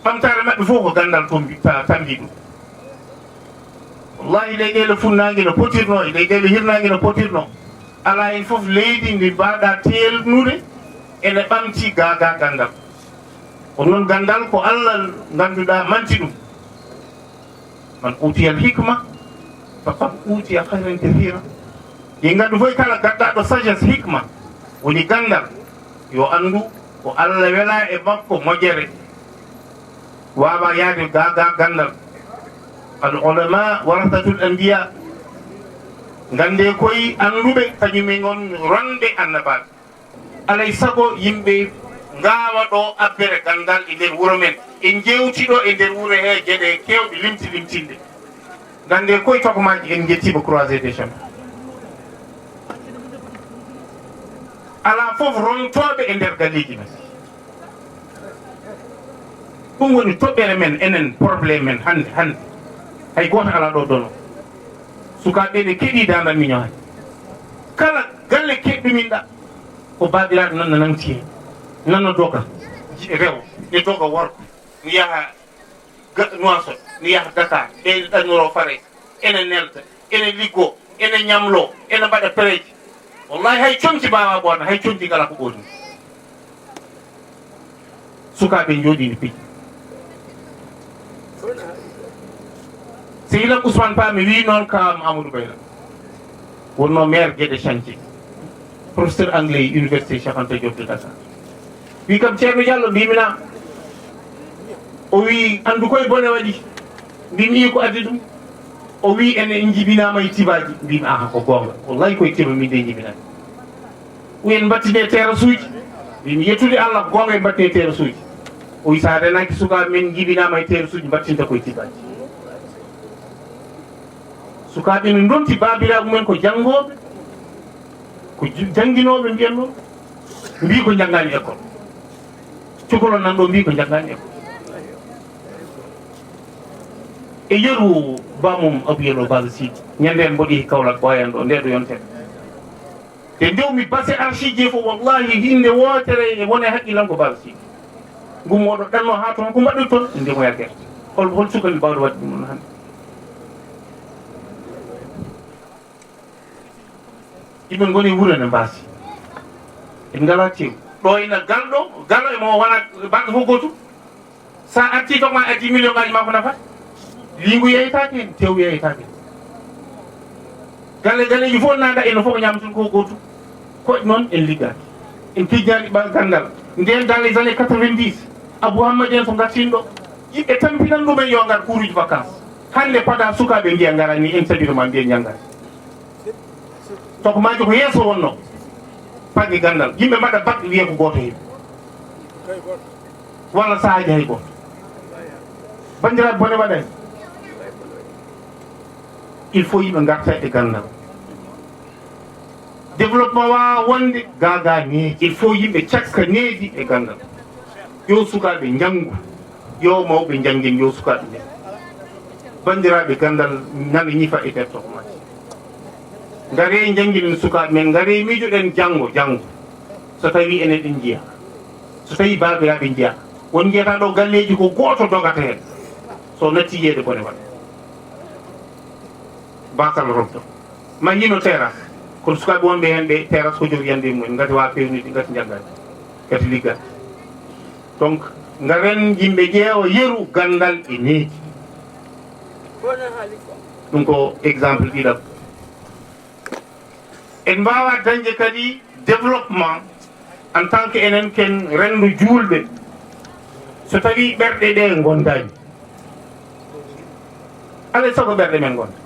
ɓamtare maɓɓe fof ko gandal tambi ɗum wallahi leyɗele funnague no potirno e leyɗele hirnague no potirno ala hen foof leydi ndi mbaɗa telnude ene ɓamti gaga gandal ko noon gandal ko Allah ganduɗa manti ɗum man utiyal hikma
فقد أوتي خيرا كثيرا ينغادو فوي كالا غادادو sagesse hikma woni gandal yo andu ko Allah wela e makko mojere wawa yaade gaga gandal al ulama warathatul anbiya gande koy andube kañumen gon ronde annabaɓe alay sago yimɓe ngawa ɗo abbere gandal e nder wuro men en jewtiɗo e nder wuro he gueɗe kewɗe limtinde gande koye tokomaji en jettiɓe croisé des chemins ala foof rontoɓe e nder galleji men ɗum woni toɓɓere men enen probléme men hande hay goto ala ɗo dono sukaɓe ɓe keeɗi dandal miño hay kala galle keɗɗuminɗa ko babiraɗo nanno nanti hen nanno doga rew ne doga worko mi yaha Nouakchott mi yaha Dakar ɓe ɗannoro fare ene nelta ene liggo ene ñamlo ene mbaɗa pereji wallahi hay conti mbawa ɓorna hay conti ngala ko ɓorni sukaɓe jooɗini piiji sehilam Ousmane Ba mi wi noon kam Amadou Bayla wonno maire Guédé Chantier professeur anglais université Cheikh Anta Diop de Dakar wi kam ceerno Diallo mbimina o wi andu koye bone waɗi mbimi ko addi ɗum o wi ene jibinama e tibaji mbimi aha ko gonga wallahi koye tiba min de jibinani en battine terrasse uji mbimi yettude Allah gonga en battine terrasse uji o wi sa renaki sukaɓe men jibinama e terrasse uji battinta koye tibaji sukaɓe ne donti babiraɓe mumen ko janggoɓe ko jangguinoɓe mbiyanno mbi ko janggani école cukalon nan ɗo mbi ko janggani école e yeru bamum abiyelo base sidi ñande en mboɗi Kaolack ɓoyan ɗo nde ɗo yonten te ndewmi base archive ji fof wallahi hinde wotere e wone haqqilan ko base sidi gummoɗo ɗanno ha toon ko mbaɗɗi toon ndemoya guerte hol sukali mbawɗo wadde ɗum noon hande yimɓe goni wuuro ne mbasi en ngala tew ɗo ina galɗo galo emo wona banque fof gotum sa arti tokma addi million ngaji ma ko nafat lingu yeytake hen tew yeytake galleji fof nanda eno fof ko ñamton ko gotum koye noon en liggaki en pijjani ɓa gandal nden dans les années 90 Abou Hamad en so gartinɗo yimɓe tampinan ɗumen yo ngar kuruji vacance hande pada sukaɓe mbiya garani en sabiroma mbiya janggani tokomaji ko yeeso wonno pagge gandal yimɓe mbaɗa bac wiye ko goto hen walla sahaji hay goto bandiraɓe bone waɗani il faut yimɓe garta e gandal développement wawa wonde gaga needi il faut yimɓe cakka needi e gandal yo sukaɓe janggu yo mawɓe janggin yo sukaɓe nden bandiraɓe gandal nana ñifa e nder tokomaji ngare jangginen sukaɓe men ngare miijoɗen janggo so tawi enen ɗen jiya so tawi babiraɓe jiya won jeyata ɗo galleji ko goto dogata hen so natti yeede bone waɗa basal romto ma yino terrasse kono sukaɓe wonɓe hen ɓe terrasse ko jogi yande mumen gati wa pewnide gati jaggani gati liggati donc ngaren yimɓe ƴeewa yeru gandal e needi ɗum ko exemple ɗiɗam en mbawa dañde kadi développement en tant que enen ken rendu julɓe so tawi ɓerɗe ɗe gondani alay sago ɓerɗe men gonda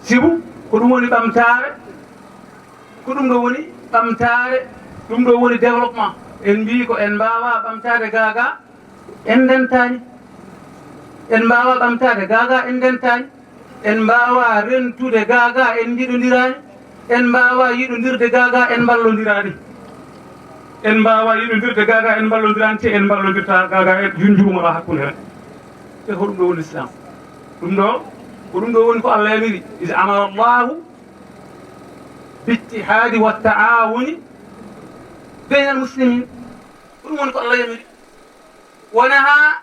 sibu ko ɗum woni ɓamtare ko ɗum ɗo woni ɓamtare ɗum ɗo woni développement en mbi ko en mbawa ɓamtade gaga en ndentani en mbawa ɓamtade gaga en ndentani en mbawa rentude gaga en jiɗodirani en mbawa yiɗodirde gaga en ballodirani en mbawa yiɗodirde gaga en ballodirani te en ballodirta gaga e junjurmoɗo hakkude hen e ko ɗum ɗo woni l'islam ɗum ɗo ko ɗum ɗo woni ko Allah yamiri is amara llahu biittihadi wa taawuni bayna almuslimin ko ɗum woni ko Allah yamiri wonaha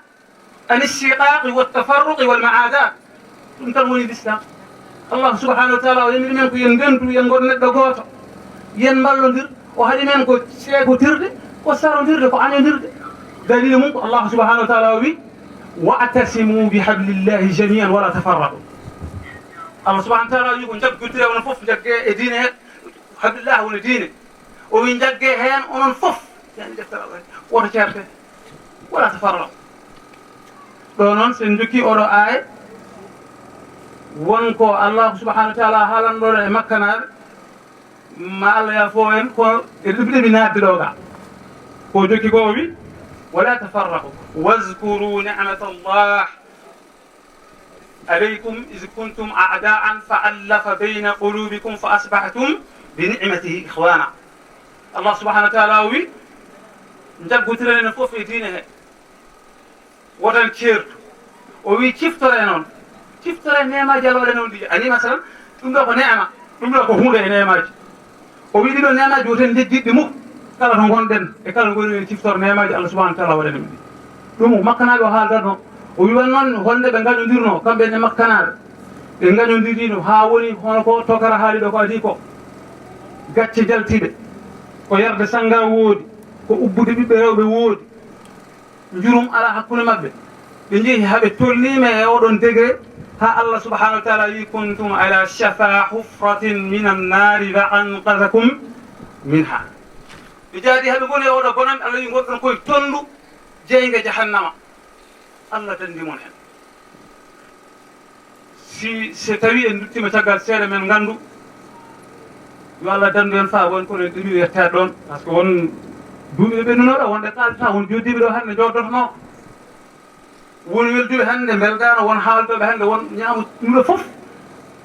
an istiqaqi waltafarruqi walmaadat ɗum tan woni l'islam Allah subhanahu wa taala o yamiri men ko yen ndentu yen gon neɗɗo goto yen ballodir o haɗi men ko ceegotirde ko sarodirde ko añodirde dalil mum ko Allah subhanahu wa taala o wi
واعتصموا بحبل الله جميعا ولا تفرقوا الله سبحانه وتعالى يقول جاب قلت له ونفف جاك دينه حبل الله ودينه ومن جاك هين ونفف يعني ورجعته ولا تفرقوا دونون سندكي اورو اي wonko Allah subhanahu wa ta'ala halanɗo e makkanaɓe ma Allah yafo en ko e ɗuɓɗe mi naddiɗo ga ko jokki ko wi wala tafarraqu واذكروا نعمة الله عليكم إذ كنتم أعداء فألف بين قلوبكم فأصبحتم بنعمته إخوانا الله سبحانه وتعالى وي نجبت لنا فوف دينه وتن كيرت وي تفتر نون تفتر نعمة جلوة نون دي أني مثلا تملك نعمة تملك هون نعمة وي دي نعمة جوتن دي دمو kala to gonden e kala goni tiftor nemaji Allah subhanahu wa ta'ala waɗani ɗum ɗum makkanaɓe o haaldatno o wiwan noon holde ɓe gañodirno kamɓe ne makkanaɓe ɓe gañodirino ha woni hono ko tokara haaliɗo ko adi ko gacce jaltiɗe ko yarde sanga woodi ko ubbude ɓiɓɓe rewɓe woodi jurum ala hakkude mabɓe ɓe jeehi haɓe tolnima e oɗon degré ha Allah subhanahu wa ta'ala wi kuntum ala shafa hufratin min annari fa anqadakum minha ɓe jaadi haɓe goni e oɗo bonan Allah wi gonɗon koye tondu jeyga jahannama Allah dandimon hen si tawi en duttima caggal seeɗa men gandu yo Allah dandu en fa won kono en ɗumi yettade ɗon par ce que won duuɓi ɓe ɓennunoɗo wonde kalata won joddiɓe ɗo hannde joddotono won welduɓe hannde beldano won haaldoɓe hannde won ñaamu ɗumɗo fof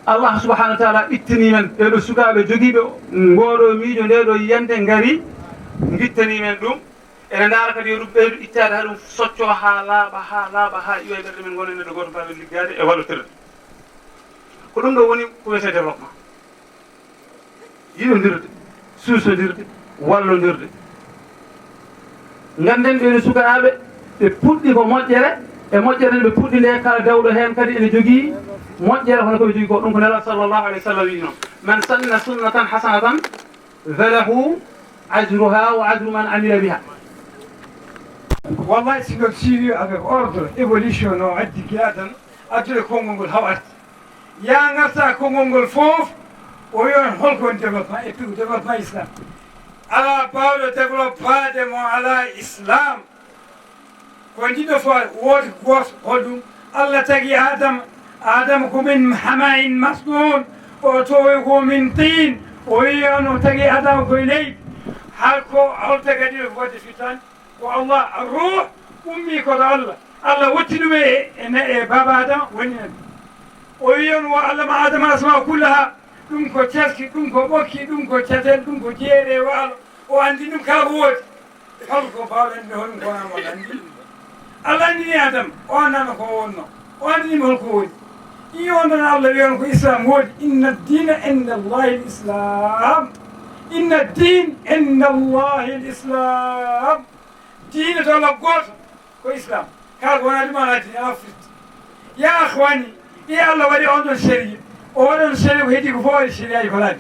Allah subhanahu wa ta'ala ittani men ɓeɗo sukaɓe jogiiɓe ngoɗo miijo nde ɗo yiyande ngari gittani men ɗum ene ndaara kadi yo ɗum ɓeydu ittade ha ɗum socco ha laaɓa ha iwa e ɓerɗe men gonen neɗɗo goto mbawi liggade e wallotirde ko ɗum ɗo woni ko wiyete développement yiɗodirde suusodirde wallodirde ganden ɓeɗo sukaɓe ɓe puɗɗi ko moƴƴere e moƴƴere nde ɓe puɗɗi nde kala dawɗo hen kadi ene jogii moƴƴere hono koɓe jogii ko ɗum ko nela sallllahu alayhi wa sallam wi noon man sanna sunnatan hasanatan falahu ajruha wa ajru man amila biha
wallahi si ngol suivi avec ordre évolution no addi giyadan addude konngol ngol haw arti ya garta konngol ngol fof o yon holko woni développement et puis développement islam ala bawɗo développade mo ala islam ko ndiɗo fo woodi goto hoɗum Allah tagi adama ko min hamain masnun o towi ko min tin o wi ono tagi adama koye leydi halko holta kadi no wadde fitan ko Allah ruh ummi koto Allah wotti ɗum e baba adama woni hen o wi on wo Allah ma adama asma kullaha ɗum ko ceski ɗum ko ɓokki ɗum ko catel ɗum ko jeere waalo o andi ɗum kala ko woodi holko mbawɗen nde hoɗum konamo andi Allah andini adama o annama ko wonno o andinima holko woodi i on ɗon Allah wi on ko islam woodi inna dina inda allahi l'islam inna din inda allahi l'islam diine to Allah goto ko islam kala ko wona ɗum ala dine ala firti ya akhwani Allah waɗi on ɗon série o waɗon série ko heedi ko fof waɗi série aji ko laaɓi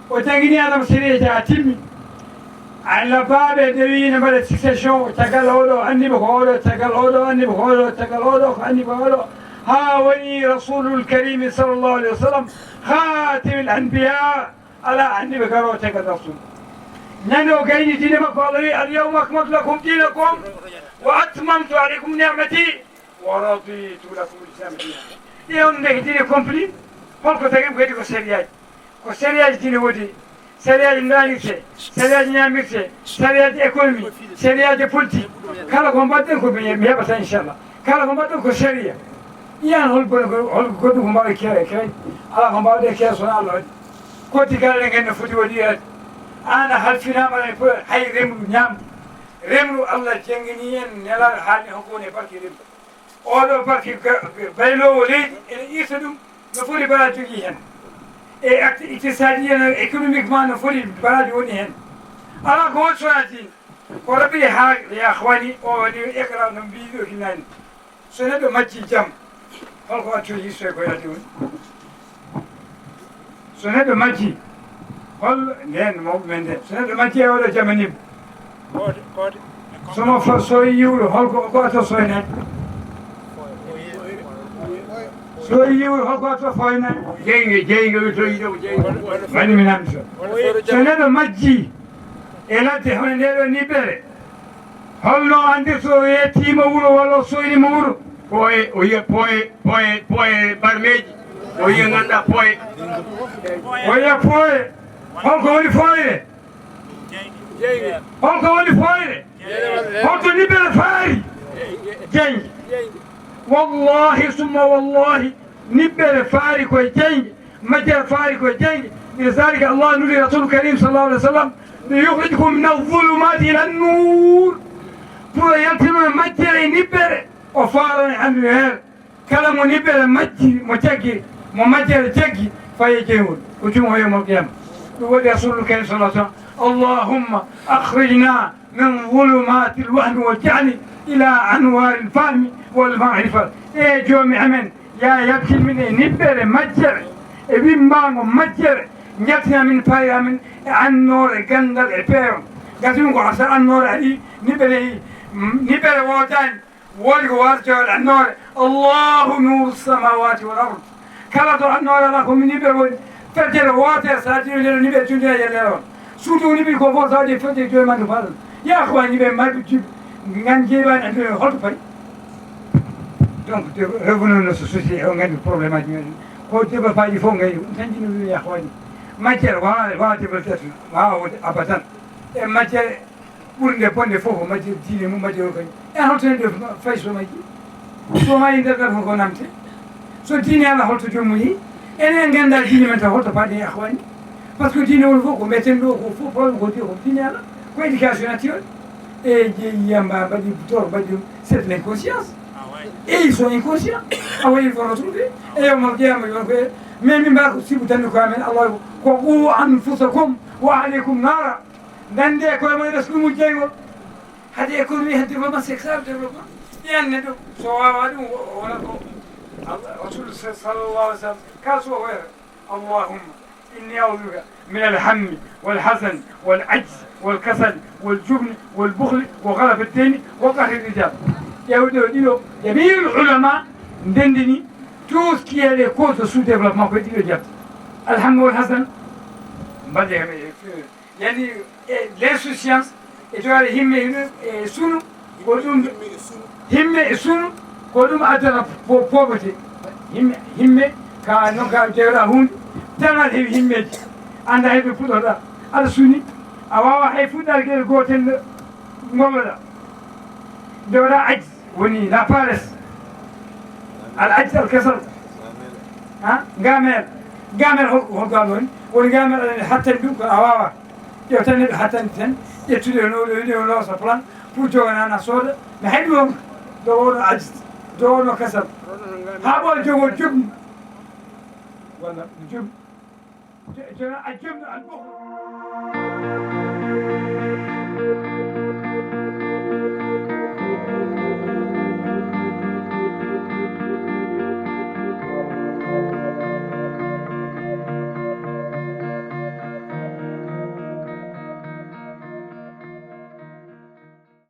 o jangini adama série ji ha timmi Allah baaɓe nde wi ne mbaɗa succession caggal oɗo anniɓe ko oɗo caggal oɗo anniɓe ko oɗo caggal oɗo ko anniɓe oɗo ha woni rasulul karimi sallllahu alayhi wa sallam khatimul anbiya ala anniɓe garo caggal rasul ñande o gayni diine makko Allah wi al yawma akmaltu lakum dinakum wa atmamtu alaykum ni'mati wa raditu lakum l'islam dina ƴewno ndeke diine compli holko tagim ko heedi ko sériyaji ko sériyaji diine woodi sériyaji dañirte sériyaji ñamirte sériyaji économie sériyaji politique kala ko mbaɗɗen ko mi heɓata inchallah kala ko mbaɗɗen ko séria iyan holko goɗɗum ko mbawɗe keewe ala ko mbawɗe keewe sona Allah waɗi koddi galle gen no foti waɗirade an a halfinama hay remru ñamdu remru Allah jangini en nelaɗo haalni honko woni e barke remru oɗo barke baylowo leydi ene irta ɗum no foti mbaɗa jogui hen e acte iqtisadien économiquement no foti mbaɗaji woni hen ala ko woni sona dine ko rabbi ha ya hwani o waɗi écran no mbiɗo hinani so neɗɗo majji jaam holko wattoyi history ko yalti woni so neɗɗo majji hol nden mawɓe men nden so neɗɗo majji e oɗo jamanimo somo so yiwɗo holko ko watta soyne so yiwi hokoto foyna jeyge to yiɗo jeyge mani mi namdo so neɗɗo majji e ladde hono nde ɗo niɓɓere holno andi so yettima wuuro walla o soynima wuuro poye o yiya poye barmeji o yiya ganduɗa poye o yiya poye holko woni foyre holko woni foyre holto niɓɓere faari jeyge wallahi summa wallahi niɓɓere faari koye jeyge majjere faari koye jeyge لذلك الله نري رسول الكريم صلى الله عليه وسلم ليخرجكم من الظلمات الى النور pour yaltino majjere niɓɓere o faarani andude heere kala mo niɓɓere majji mo jaggi mo majjere jaggi faye jeyngol ko tuma o yowmal qiyama ɗum waɗi rasulul karim sallah sallam allahumma akhrijna min zulumati lwahmi waljahli ila anwari lfahmi walmarifa e joomi amen ya yaltin min e niɓɓere majjere e wimmago majjere jaltina min paari amen e annore gandal e peeron gasimi ko sa annore aɗi niɓɓere woodani woodi ko wartoɗe annore allahu nuru samawati wal ard kala to annore ala komi niɓɓere woni feddere wootere sa tinoɗeɗo niɓɓere tundina yellere on surtout niɓɓi ko fof sawde fedde joyi mande faɗan ya ko wani niɓɓe marɓe jibɓe gan jeeɓani andude holto payi donc revenu no société o gandi probléme aji meɗen ko développaji fof gayni ɗum tan jino wiya ko waɗi matiére wawa développé wawa wode abadan e matiére ɓurde bonde fof ko matiére diine mum matiére o kañum en holto hen ɗo fayi somaji somaji nder ɗat ko namte so diine ala holto jomum yeehi enen ganda diine men taw holto paɗe ahwani par ce que diine woni fof ko meten ɗo ko fof probléme ko diine ala ko éducation naturelle e jeeyiyamba mbaɗi toro mbaɗi ɗum c'est de l'inconscience et ils sont inconscients awa il faut retrouver e yowmal qiyama yon koye mais min mbaɗa ko sibu tanni ko amen allah ko qu anfusakum wa aleykum nara dande koye moye reskumu jeygol haade économie had développement c'est ça le développement ƴenne ɗum so wawa ɗum wona ko rasul sallallah alih w sallam kala so hoyre allahumma inni audubika min alhammi walhasan walajz والكسل والجبن والبخل وغلبة الدين وقهر الرجال يهودي ودينو جميع العلماء ندندني tout ce qui est les causes de sous-développement que dit le diable الهم والحسن بعدين يعني l'insouciance et tu as les himme et sunu kodum himme et sunu kodum adana pauvreté himme ka no ka jera hun tanal himme anda hebe pudoda al suni awawa hay fuɗɗal gueɗe gotel gomloɗa dewɗa ajj woni la paresse al ajj al kasal ha gamel holgal woni gamel aɗa hattani ɗum ko a wawa ƴew tan neɗɗo hattandi tan ƴettude no loosa plan pour joganana sooda mi hayɗi on do wono ajj do wono kasal ha ɓola jogol jobni walla jobni jona a jobni al ɓokro